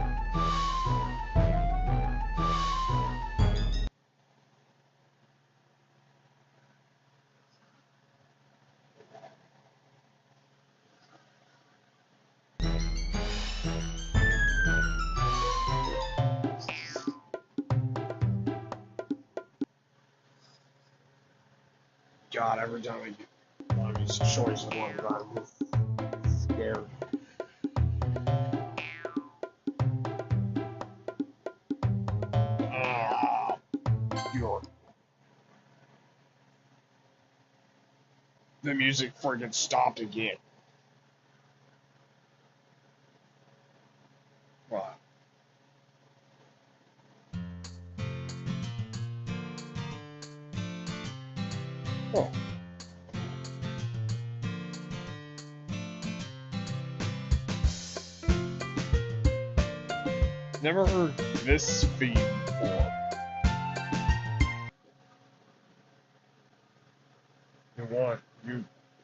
God, every time I get one of these choice ones, I'm just scared. The music friggin' stopped again. Wow. Oh. Never heard this theme before.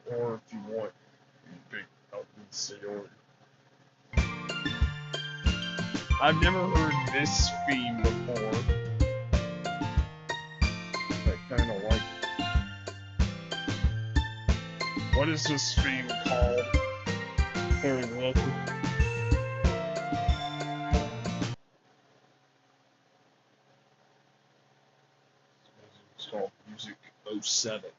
Or if you want, you pick up and Sayori. I've never heard this theme before. I kinda like it. What is this theme called? Very lucky. It's called Music 07.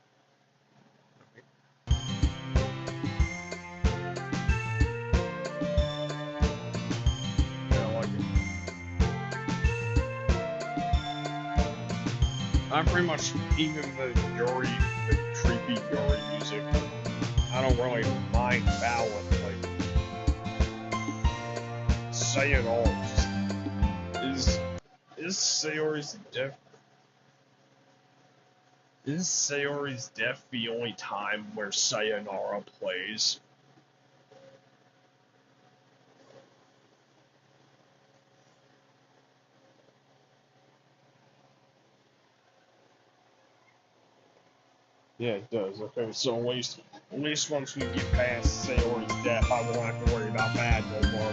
I'm pretty much, even the creepy Yuri music, I don't really mind that one. Like, say it all. Is Sayori's death the only time where Sayonara plays? Yeah, it does. Okay, so at least once we get past Sayori's death, I won't have to worry about that no more.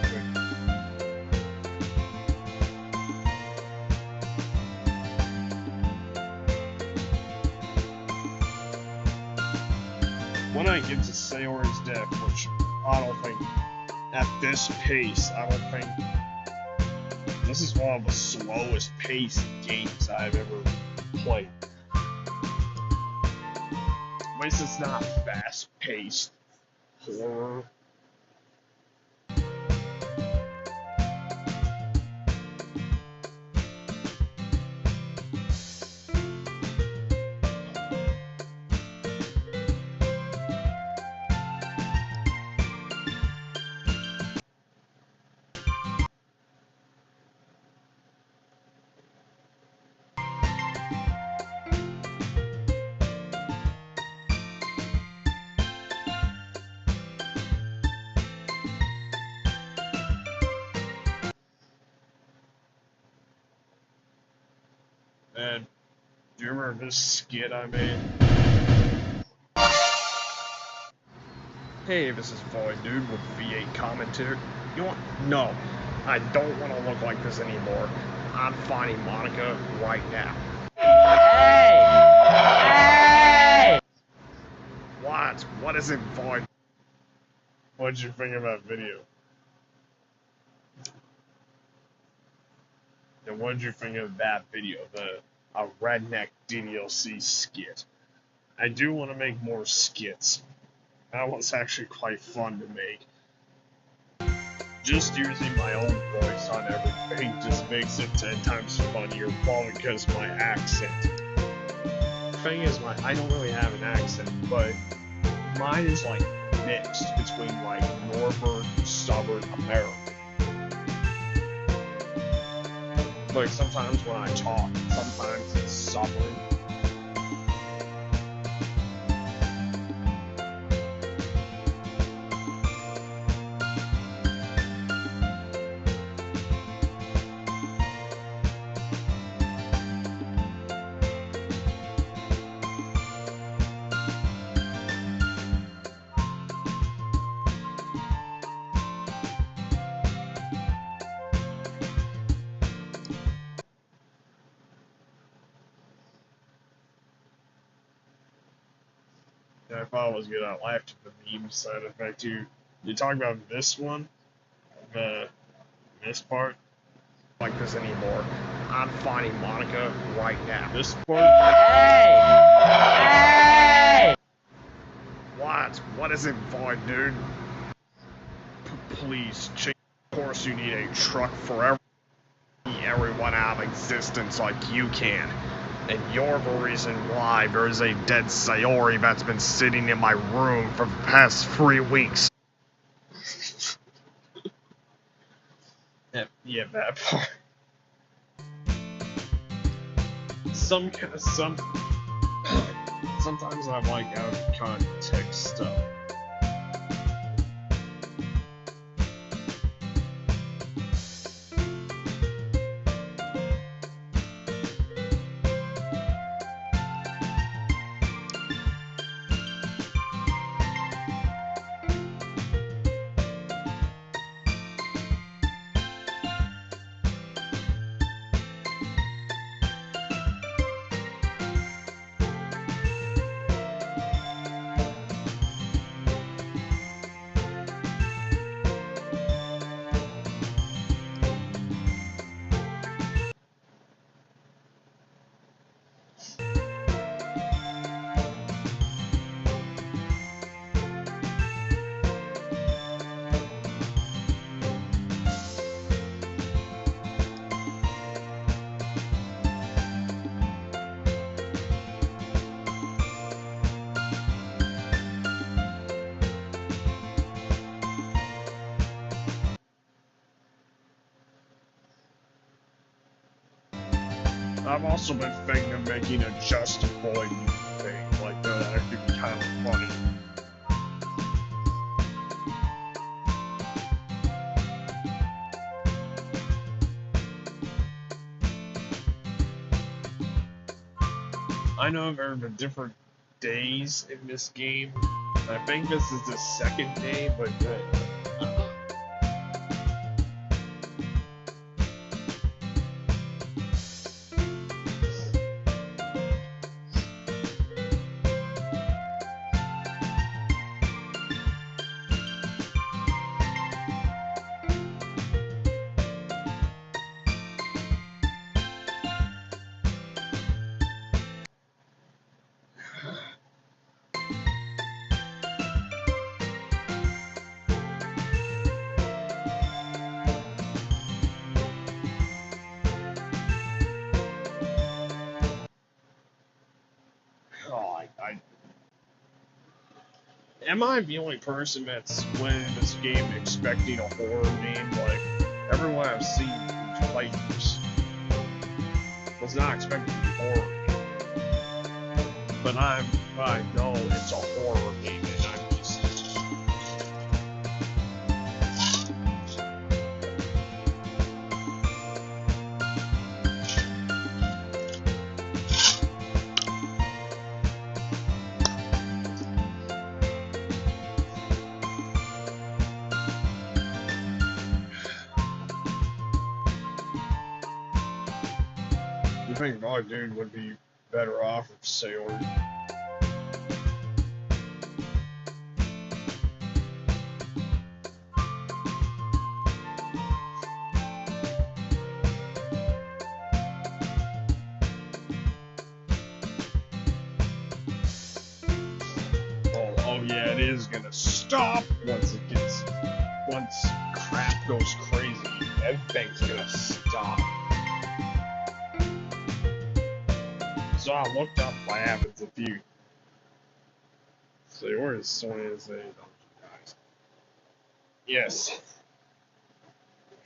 When I get to Sayori's death, which I don't think, at this pace, I don't think, this is one of the slowest paced games I've ever played. At least it's not fast-paced horror. And do you remember this skit I made? Hey, this is Void Dude with V8 Commentary. You want? No, I don't want to look like this anymore. I'm finding Monica right now. Hey! What? What is it, Void? What'd you think of that video? And what did you think of that video, a redneck DDLC skit? I do want to make more skits. That was actually quite fun to make. Just using my own voice on everything just makes it 10 times funnier, probably because of my accent. The thing is, I don't really have an accent, but mine is like mixed between like Northern, Southern American. Like, sometimes when I talk, sometimes it's Southern. I thought was good. I laughed at the meme side effect too. You talk about this one, this part. Like this anymore. I'm finding Monica right now. This part. Hey! What? What is it for, dude? Please, change. Of course, you need a truck forever. Everyone out of existence like you can. And you're the reason why there's a dead Sayori that's been sitting in my room for the past 3 weeks. Yeah, that part. Sometimes I like out of context stuff. I've also been thinking of making a Just Boy thing, like that could be kind of funny. I know there are different days in this game. I think this is the second day, but am I the only person that's went in this game expecting a horror game? Like, everyone I've seen who's played this was not expecting a horror game. But I know it's a horror game, and I'm just... You think my dude would be better off if Sayori? Oh yeah, it is gonna stop once crap goes crazy. Everything's gonna stop. So I looked up what happens if you... So where is Sonya saying, guys? Yes.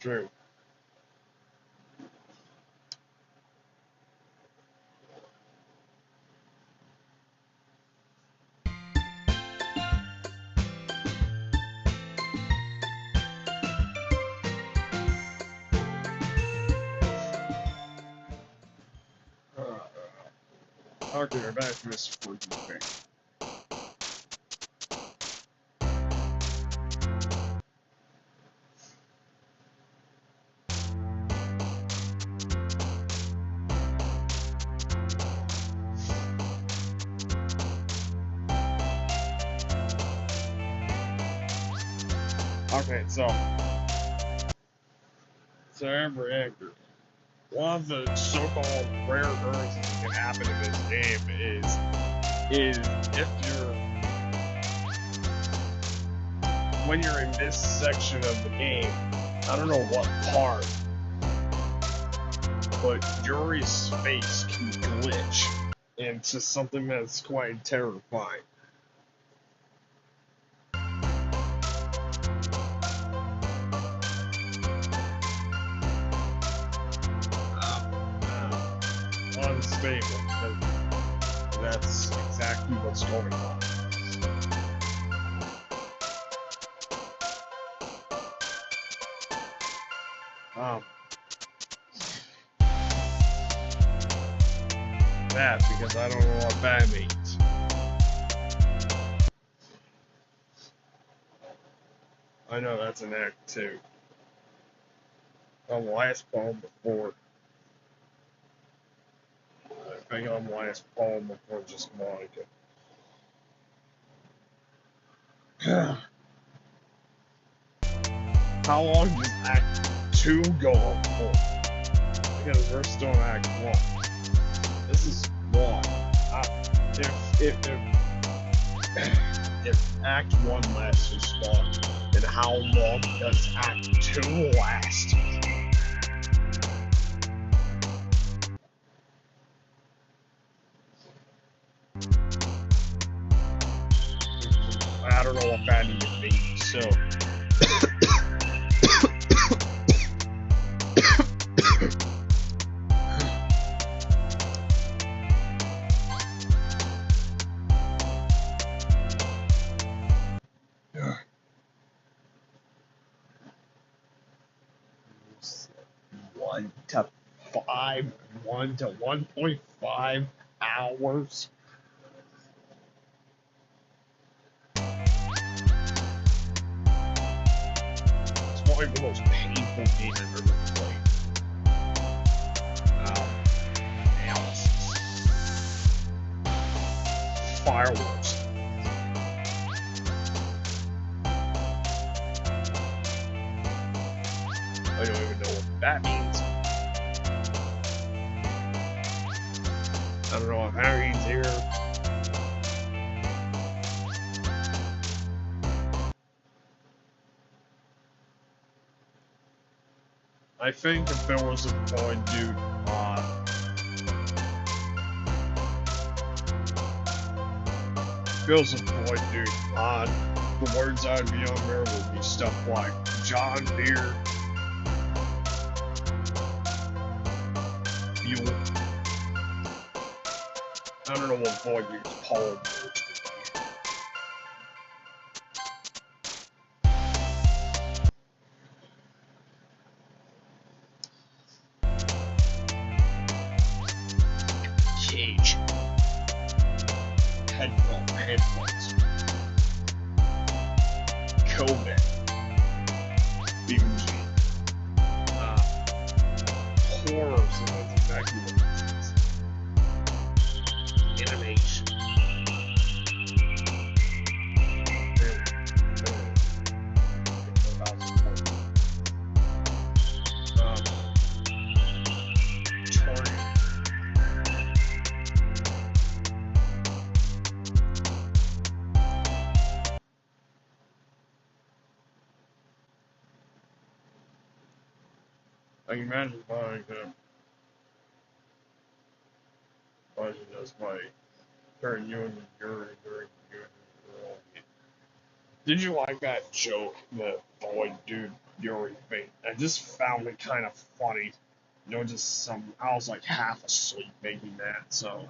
True. Okay, we're back to this freaking thing. Okay, so every actor. One of the so-called rare occurrences that can happen in this game is if when you're in this section of the game, I don't know what part, but Yuri's face can glitch into something that's quite terrifying. Unstable, because that's exactly what's going on. That, because I don't know what that means. I know that's an act 2. On the last poem before. I think on the last poem before just Monica. How long does Act 2 go on for? Because we're still in Act 1. This is 1. If Act 1 lasts this long, then how long does Act 2 last? I don't know what that even means, so. One to 1.5 hours. It's probably the most painful game I've ever played. Analysis. Fireworks. I don't even know what that means. I don't know if Harry's here. I think if there was a void dude the words I'd be on there would be stuff like John Deere, Fuel. I don't know what void dude's poem is. Cage. Headphones. COVID. BMG. Horrors, and that's exactly what this is. Animation. I can imagine buying does my turn you into urine during urine. Did you like that joke, the void dude Yuri thing? I just found it kind of funny. You know, I was like half asleep making that, so.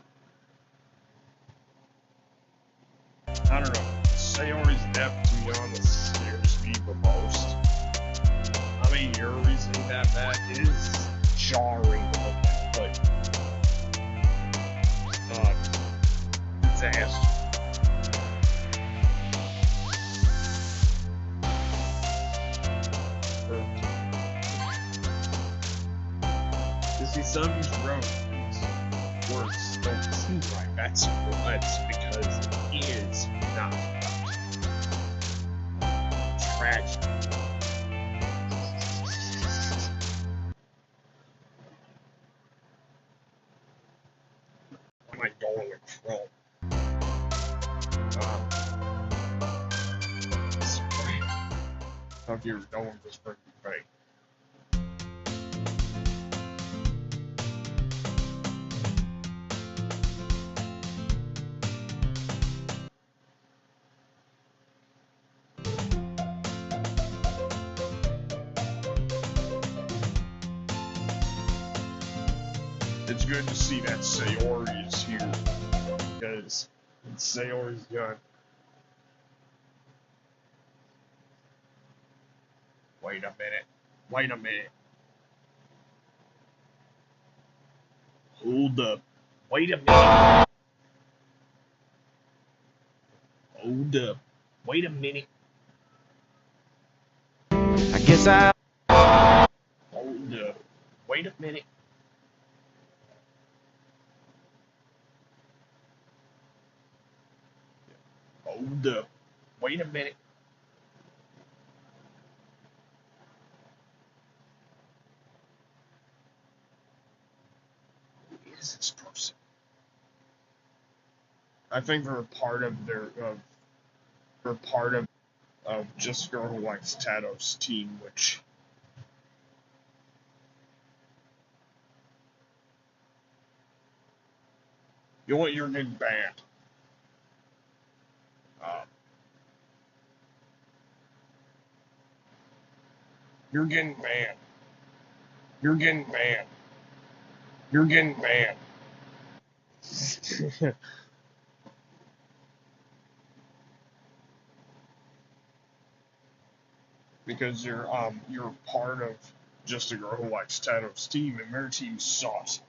I don't know. Sayori's death to be honest scares me the most. I mean, Yuri's in that is jarring to look at, but disaster. You see, some of these words don't seem right. That's because it is not tragic. control. If you're going this pretty great. It's good to see that Sayori is here, because Sayori's gun. Wait a minute. Wait a minute. Hold up. Wait a minute. Hold up. Wait a minute. I guess I. Hold up. Wait a minute. Hold up. Wait a minute. Who is this person? I think they're part of they're part of Just Girl Who Likes Tato's team, which you know what, you're getting banned. You're getting banned. You're getting banned. You're getting banned. Because you're part of Just a Girl Who Likes Tato's team, and their team sucks.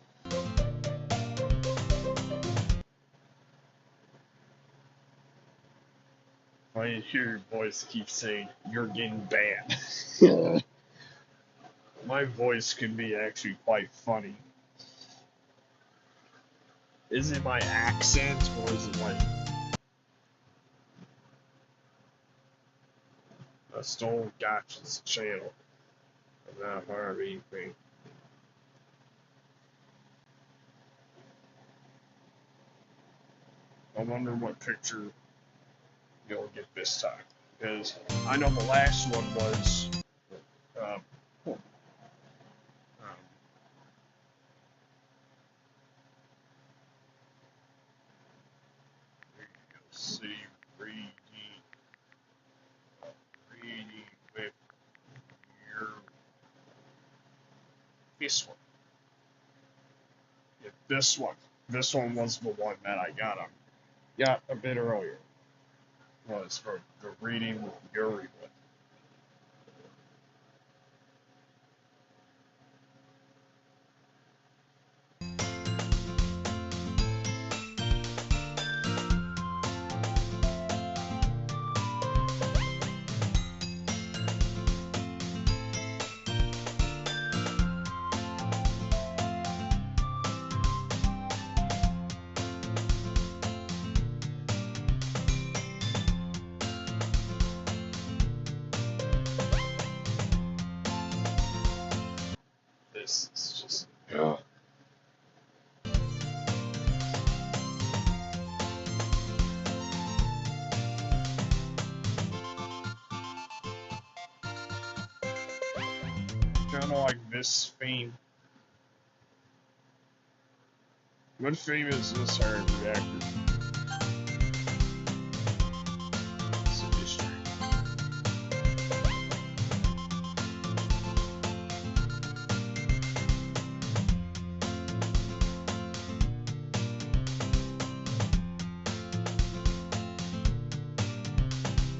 I hear your voice keep saying, you're getting banned. My voice can be actually quite funny. Is it my accent, or is it like a Stone Gotcha's channel? I'm not hard of anything. I wonder what picture you'll get this time, because I know the last one was see reading with your this one. Yeah, this one. This one was the one that I got a bit earlier. Was for the reading with Yuri one. This is just kind of like this theme. What theme is this hard reactor? It's a history.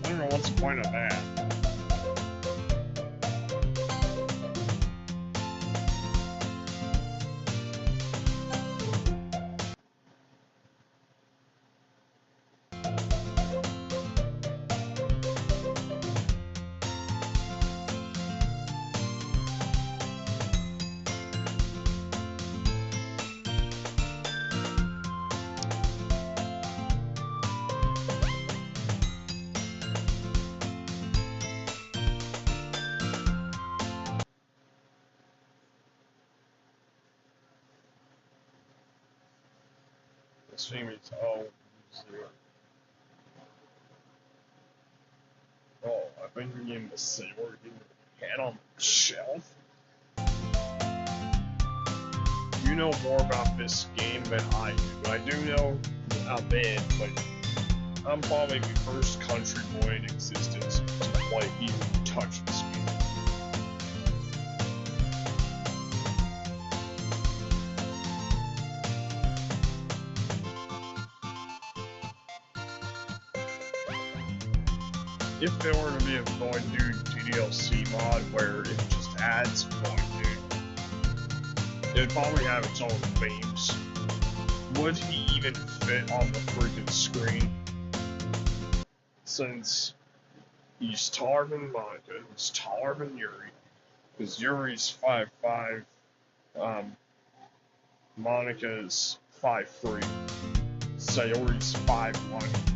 I don't know what's the point of that. stream is all 0. Oh, I think you're getting the same or getting the head on the shelf. You know more about this game than I do. I do know a bit, but I'm probably the first country boy in existence to play even touch this game. If there were to be a Void Dude DDLC mod where it just adds Void Dude, it'd probably have its own themes. Would he even fit on the freaking screen? Since he's taller than Monica, he's taller than Yuri, because Yuri's 5'5", Monica's 5'3", Sayori's 5'1".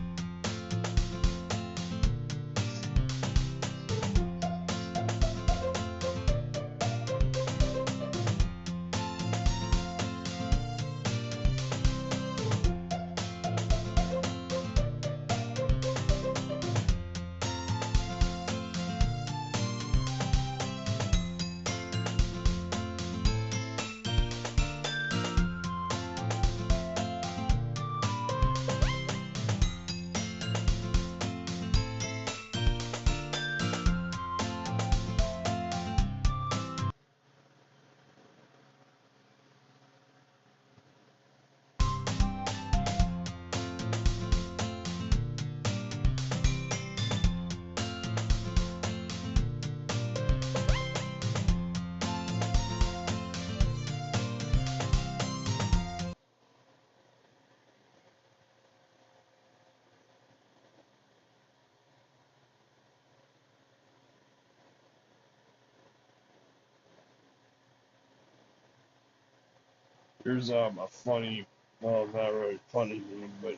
Here's a funny, well, not really funny meme, but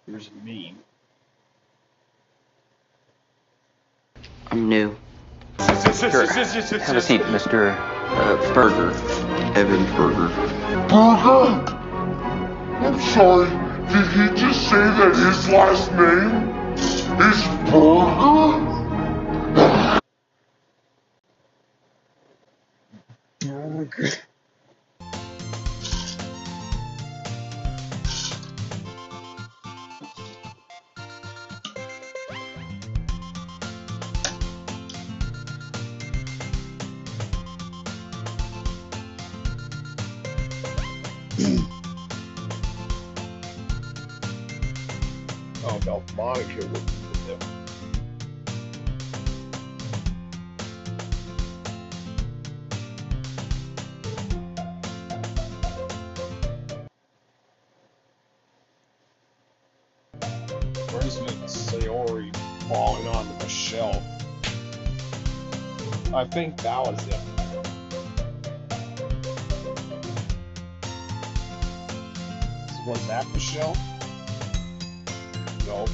here's a meme. I'm new. Sure. Have a seat, Mr. Burger. Evan Burger. Burger? I'm sorry, did he just say that his last name is Burger? Burger. Oh, about Monica with him. Where's Sayori falling onto the shelf? I think that was it. Was that the shelf? No.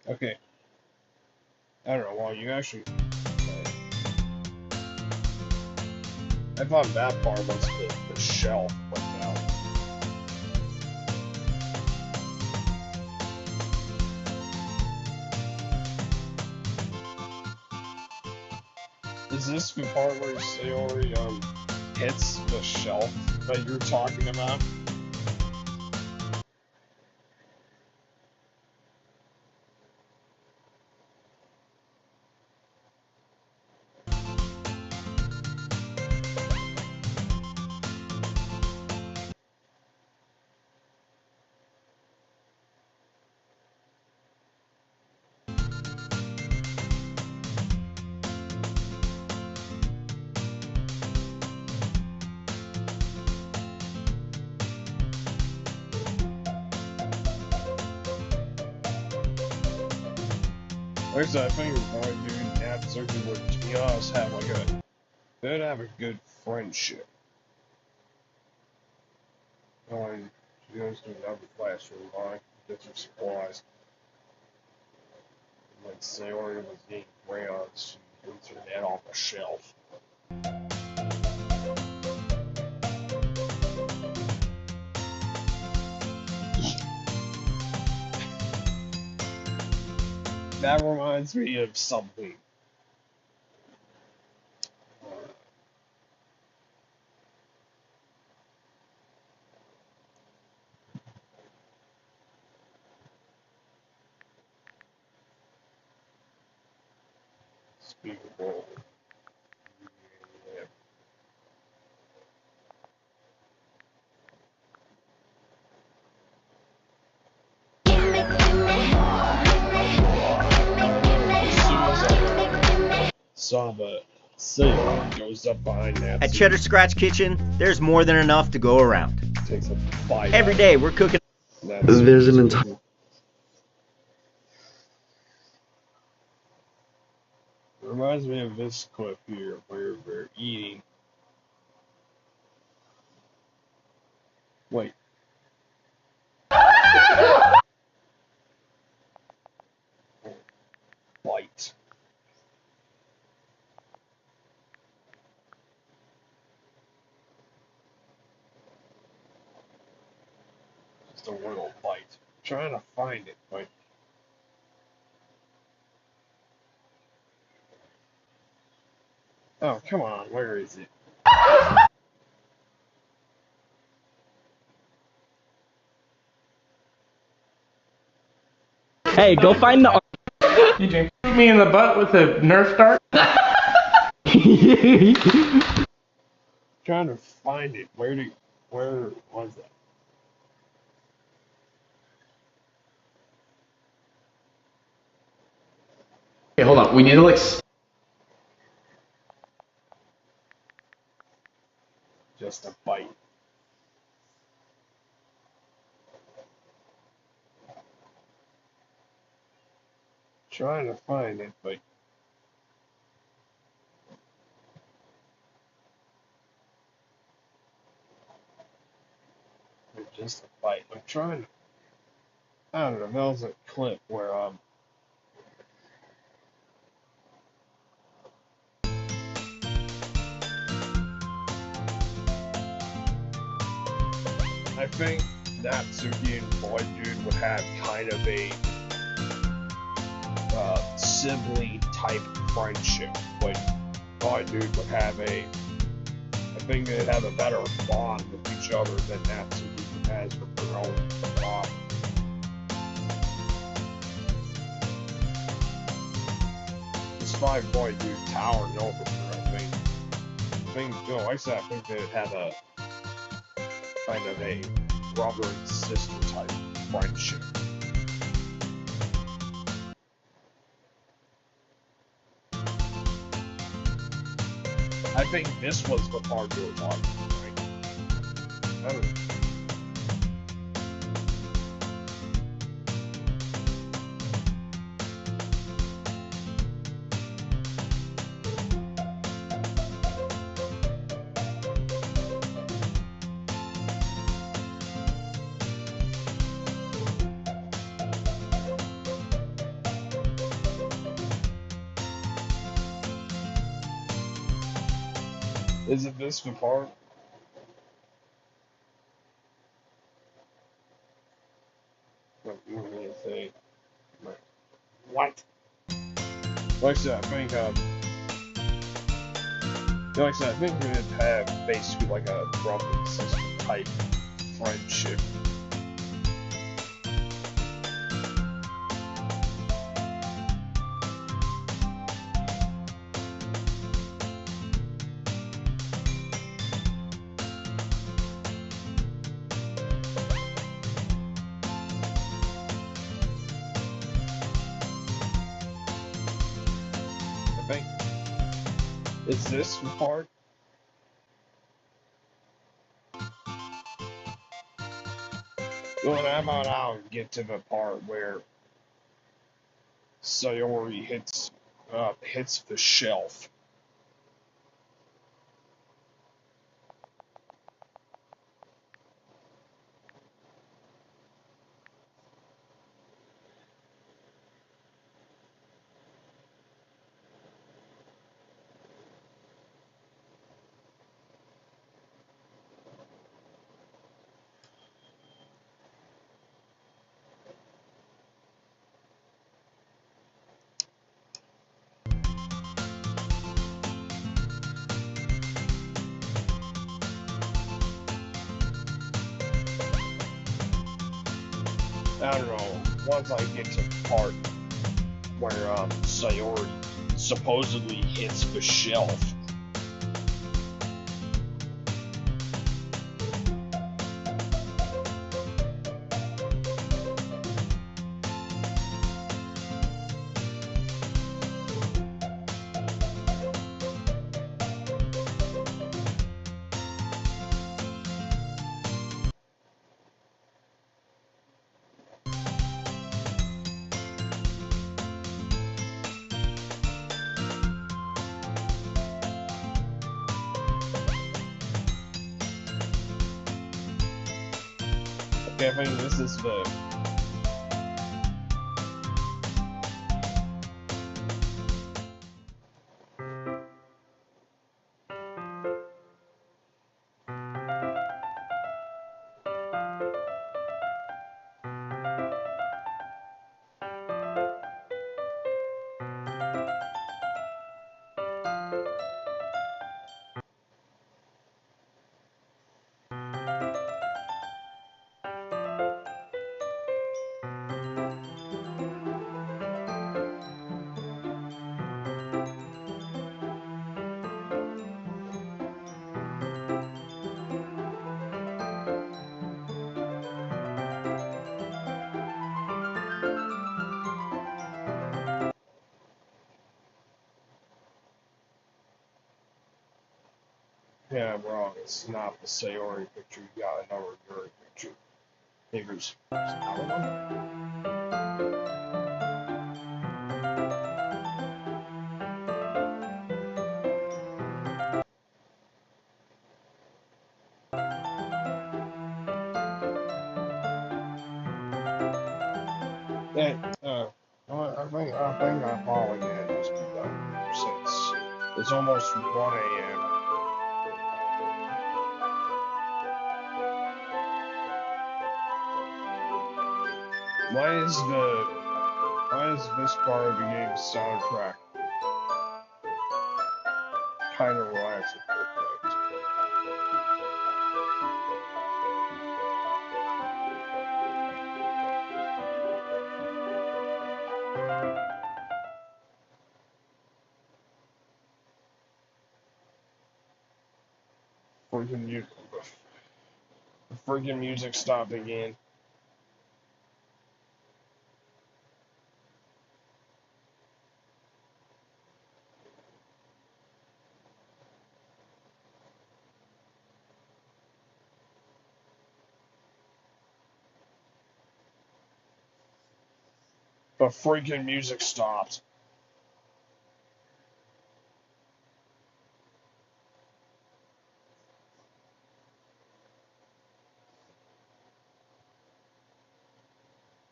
Okay. I don't know, well, you actually... I thought that part was the shelf, but no. Is this the part where Sayori, hits the shelf that you're talking about? Like I said, I think it's probably doing absolutely would, to be honest, have like they'd have a good friendship. She goes to another classroom, right? Get some supplies. Like Sayori was getting crayons, she gets her net off a shelf. That reminds me of something. Speakable. Saba Sid goes up behind that. At Cheddar Scratch Kitchen, there's more than enough to go around. Takes a bite. Every day we're cooking. There's an entire. Reminds me of this clip here where we're eating. Wait. Bite. Just a little bite. Trying to find it, but oh, come on, where is it? Hey, go find the. DJ, shoot me in the butt with a Nerf dart? Trying to find it. Where was that? Okay, hold on. We need to like. Just a bite. Trying to find it, but just a bite. I'm trying to. I don't know. That was a clip where I think Natsuki and Boy Dude would have kind of a sibling type friendship. Like Boy Dude would have I think they'd have a better bond with each other than Natsuki has with her own mom. Despite Boy Dude towering over her, I think, like I said, I think they'd have a kind of a brother and sister type friendship. I think this was the part you were watching, right? I don't know. Isn't this the part? What do you say? What? Like I said, I think we'd have basically like a brother and sister type friendship. I think. Is this the part? Well, how about I'll get to the part where Sayori hits the shelf. I don't know, once I get to the part where Sayori supposedly hits the shelf. Okay, I think this is the... Yeah, I'm wrong. It's not the Sayori picture. You got another Yuri picture. Maybe there's another one? Hey, I think I'm probably gonna just be done since it's almost 1 a.m. Why is this part of the game's soundtrack kind of relaxing? The freaking music stopped again. The freaking music stopped.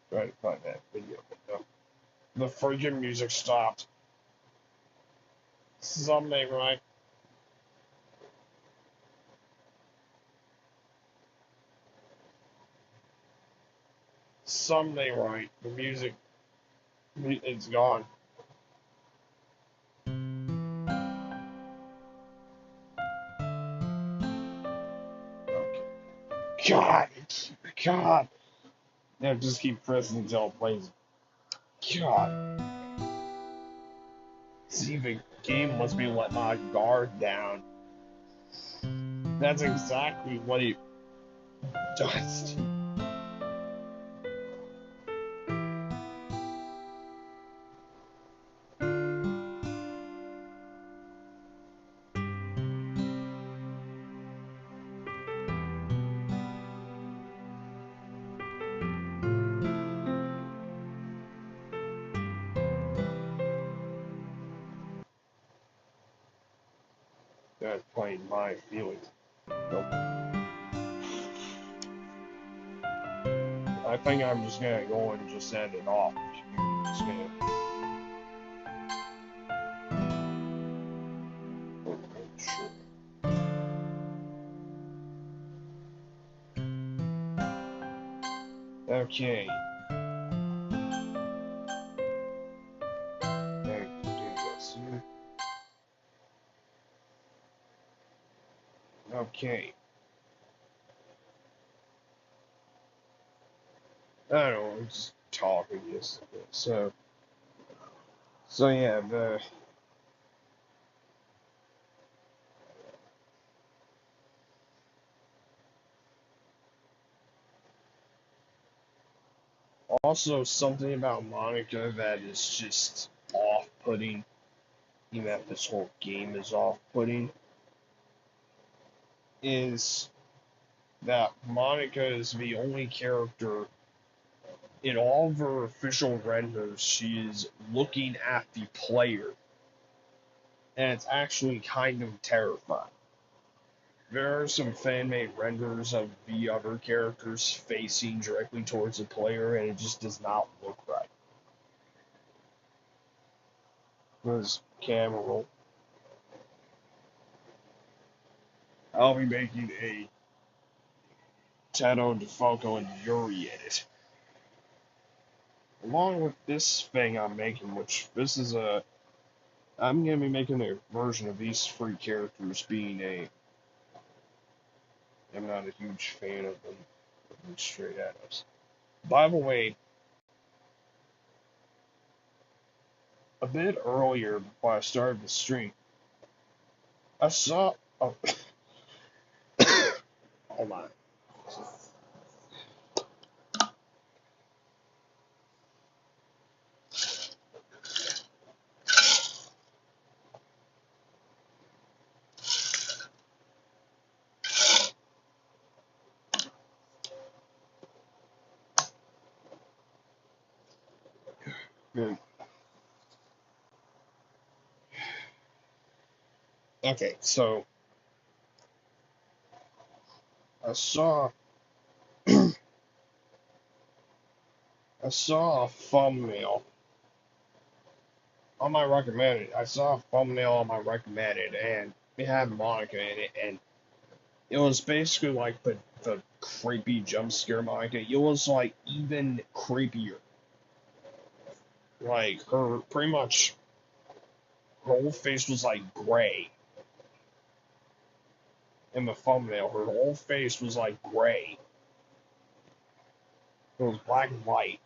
Try to find that video, but no. The freaking music stopped. Something right. Something right. The music, it's gone. Okay. God. Yeah, just keep pressing until it plays. God. See, the game must be letting my guard down. That's exactly what it does. That's playing my feelings. So, I think I'm just gonna go and just end it off. Just gonna. Okay. Okay. I don't know, I'm just talking this. So yeah, also something about Monica that is just off-putting, even if this whole game is off-putting, is that Monica is the only character in all of her official renders. She is looking at the player, and it's actually kind of terrifying. There are some fan-made renders of the other characters facing directly towards the player, and it just does not look right. There's camera roll. I'll be making a Tato, DeFalco, and Yuri edit. Along with this thing I'm making, which this is I'm going to be making a version of these three characters being I'm not a huge fan of them straight at us. By the way, a bit earlier, before I started the stream, I saw. Oh, hold on. Good. Okay, so I saw I saw a thumbnail on my recommended. I saw a thumbnail on my recommended, and it had Monica in it, and it was basically like the creepy jump scare Monica. It was like even creepier. Like her pretty much her whole face was like gray. In the thumbnail, her whole face was like gray. It was black and white.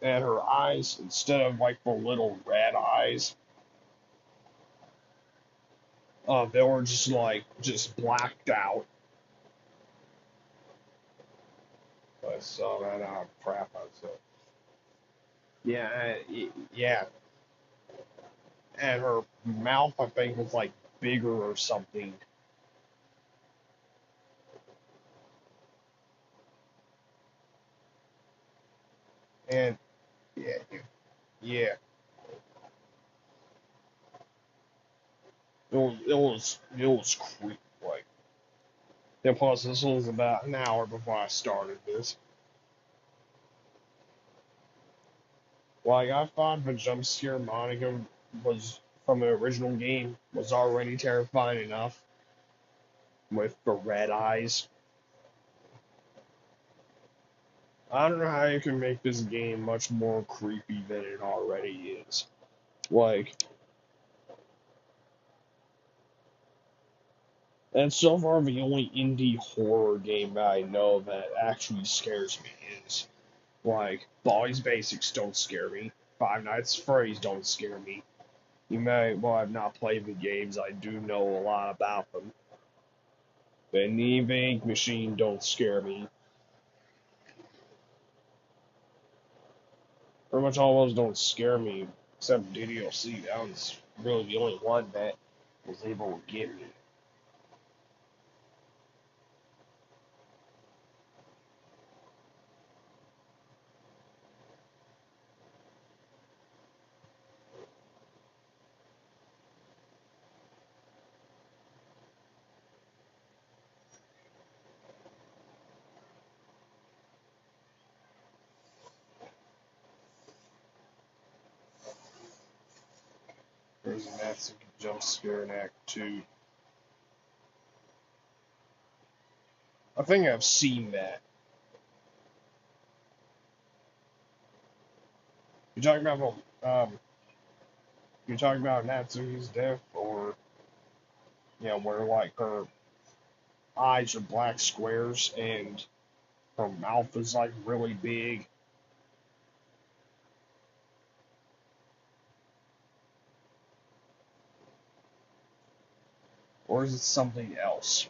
And her eyes, instead of like the little red eyes, they were just blacked out. I saw that crap I said. Yeah, yeah. And her mouth, I think, was like bigger or something. And yeah, yeah. It was creepy. Like, and plus, this was about an hour before I started this. Like, I thought the jump scare Monica was from the original game was already terrifying enough with the red eyes. I don't know how you can make this game much more creepy than it already is. Like, and so far the only indie horror game that I know that actually scares me is, like, Baldi's Basics don't scare me. Five Nights at Freddy's don't scare me. Well, I've not played the games, I do know a lot about them. The Neve Ink Machine don't scare me. Pretty much all those don't scare me, except DDLC. That was really the only one that was able to get me. there's a Natsuki jump scare in Act 2. I think I've seen that. You talking about you talking about Natsuki's death, or where like her eyes are black squares and her mouth is like really big. Or is it something else?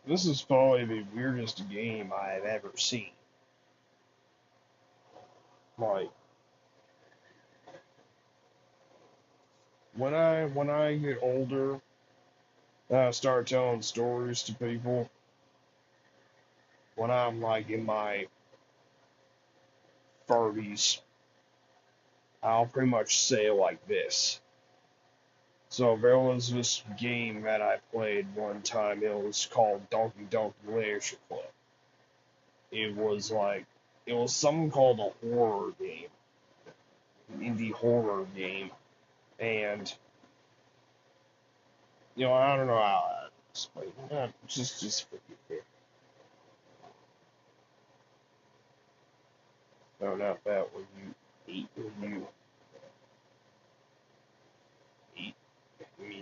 This is probably the weirdest game I have ever seen. Like, when I get older, and I start telling stories to people, when I'm like in my 30s, I'll pretty much say it like this. So there was this game that I played one time. It was called Donkey Donkey Literature Club. It was something called a horror game, an indie horror game, and I don't know how I explain it. Just forget it. No, not that when you eat, you mean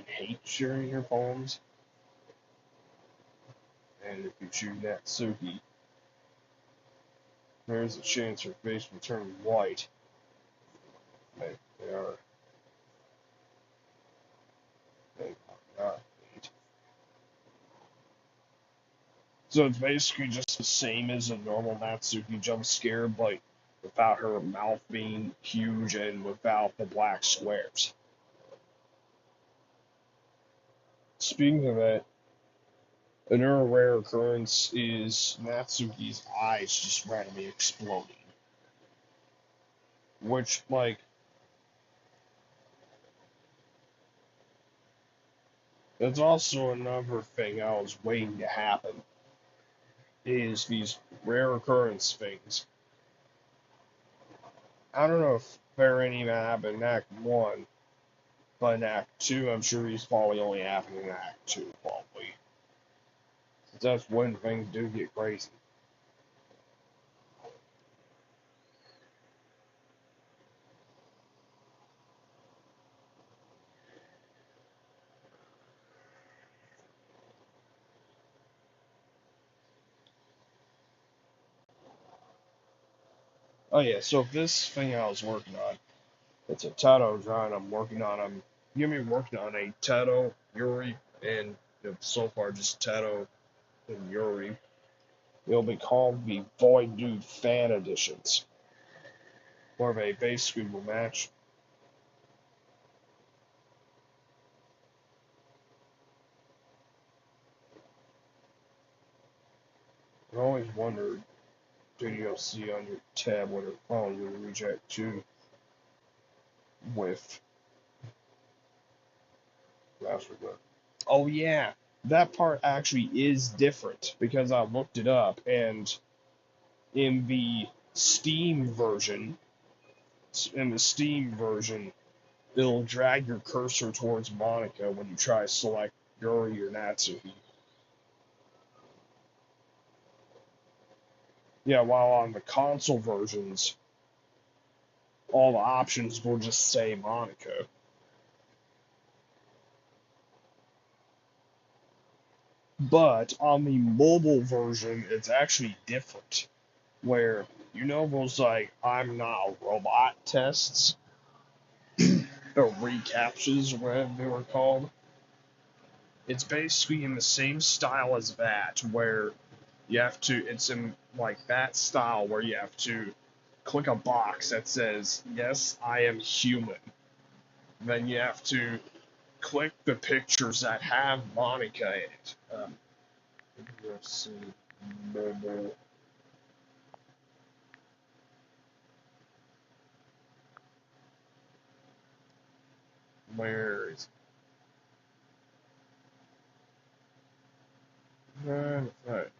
hate sharing your poems. And if you choose Natsuki, there's a chance her face will turn white. They are not hate. So it's basically just the same as a normal Natsuki jump scare, but without her mouth being huge and without the black squares. Speaking of that, another rare occurrence is Natsuki's eyes just randomly exploding. Which, like, that's also another thing I was waiting to happen, is these rare occurrence things. I don't know if they're any that happened in Act 1, but in Act 2, I'm sure he's probably only happening in Act 2, probably. That's when things do get crazy. Oh yeah, so this thing I was working on, it's a Tato drawing I'm working on. I'm gonna be working on a Tato, Yuri, and so far just Tato and Yuri. It'll be called the Void Dude Fan Editions, where they basically will match. I always wondered, DDLC on your tablet or phone, you'll reject too with Mastercard. Oh yeah, that part actually is different because I looked it up, and in the Steam version, in the Steam version, it'll drag your cursor towards Monica when you try to select Yuri or Natsuki. Yeah, while on the console versions, all the options will just say Monica. But on the mobile version, it's actually different. Where, those like, I'm not a robot tests, or recaptures, whatever they were called. It's basically in the same style as that, where it's in like that style where you have to click a box that says, yes, I am human. Then you have to click the pictures that have Monica in it. Let's see, mobile. Where is it?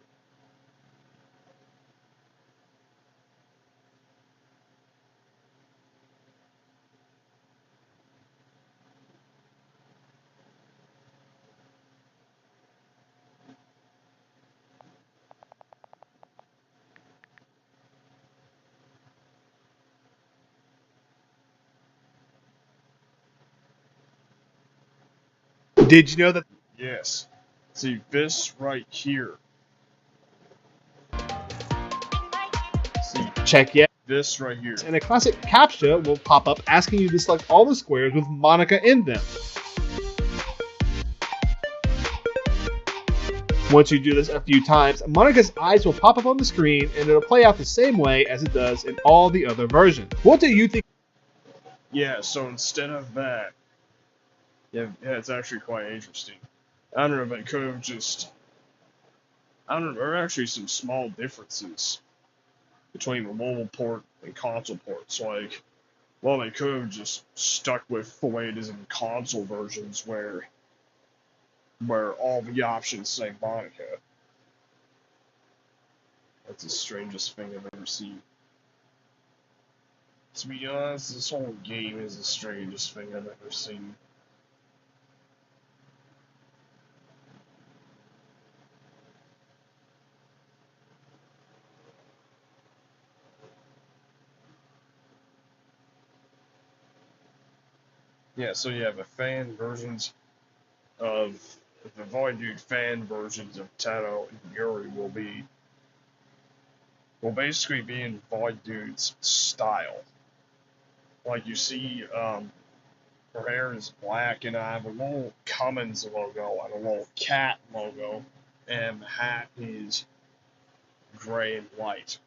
Did you know that? Yes. See, this right here. See, Check yes. this right here. And a classic CAPTCHA will pop up asking you to select all the squares with Monica in them. Once you do this a few times, Monica's eyes will pop up on the screen and it'll play out the same way as it does in all the other versions. What do you think? Yeah, so instead of that, yeah, it's actually quite interesting. I don't know, but it could have just, I don't know, there are actually some small differences between the mobile port and console ports. Like, well, they could have just stuck with the way it is in console versions where all the options say Monica. That's the strangest thing I've ever seen. To be honest, this whole game is the strangest thing I've ever seen. Yeah, so you have the fan versions of the Void Dude fan versions of Tato and Yuri will basically be in Void Dude's style. Like you see, her hair is black and I have a little Cummins logo and a little cat logo, and the hat is gray and white.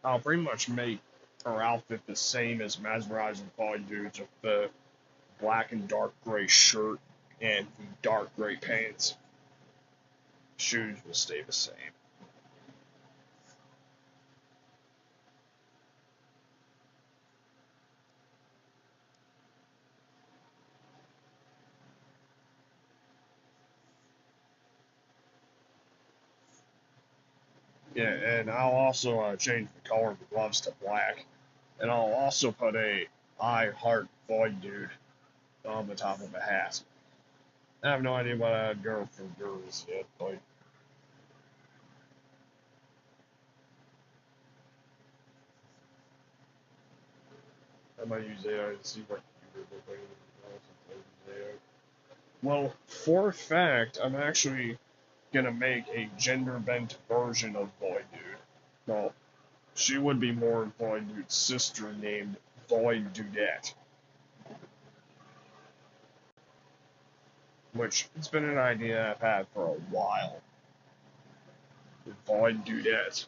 I'll pretty much make her outfit the same as Mesmerize and Void Dude's with the black and dark gray shirt and the dark gray pants. Shoes will stay the same. Yeah, and I'll also change the color of the gloves to black. And I'll also put a I Heart Void Dude on the top of the hat. I have no idea what I'd go for girls yet, but I might use AI to see what you would look like. Well, for a fact, I'm actually gonna make a gender bent version of Void Dude. Well, she would be more Void Dude's sister named Void Dudette. Which, it's been an idea I've had for a while. Void Dudette.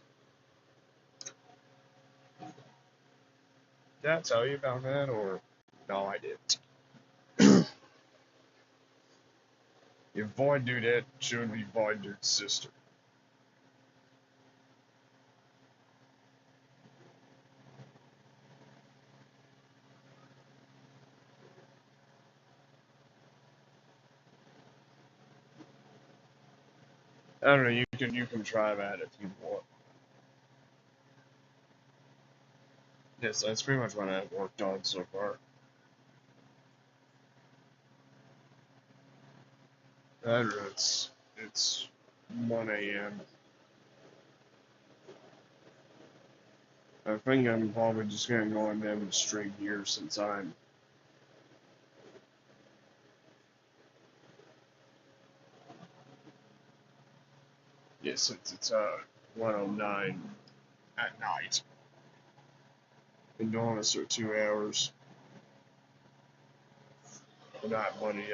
Did I tell you about that, or no, I didn't? If Void Dudette, she would be Void Dude's sister. I don't know. You can try that if you want. Yes, that's pretty much what I've worked on so far. I don't know. It's 1 a.m. I think I'm probably just gonna go and have a straight year since I'm. Yeah, since it's 1:09 at night. Been doing this for 2 hours. I got money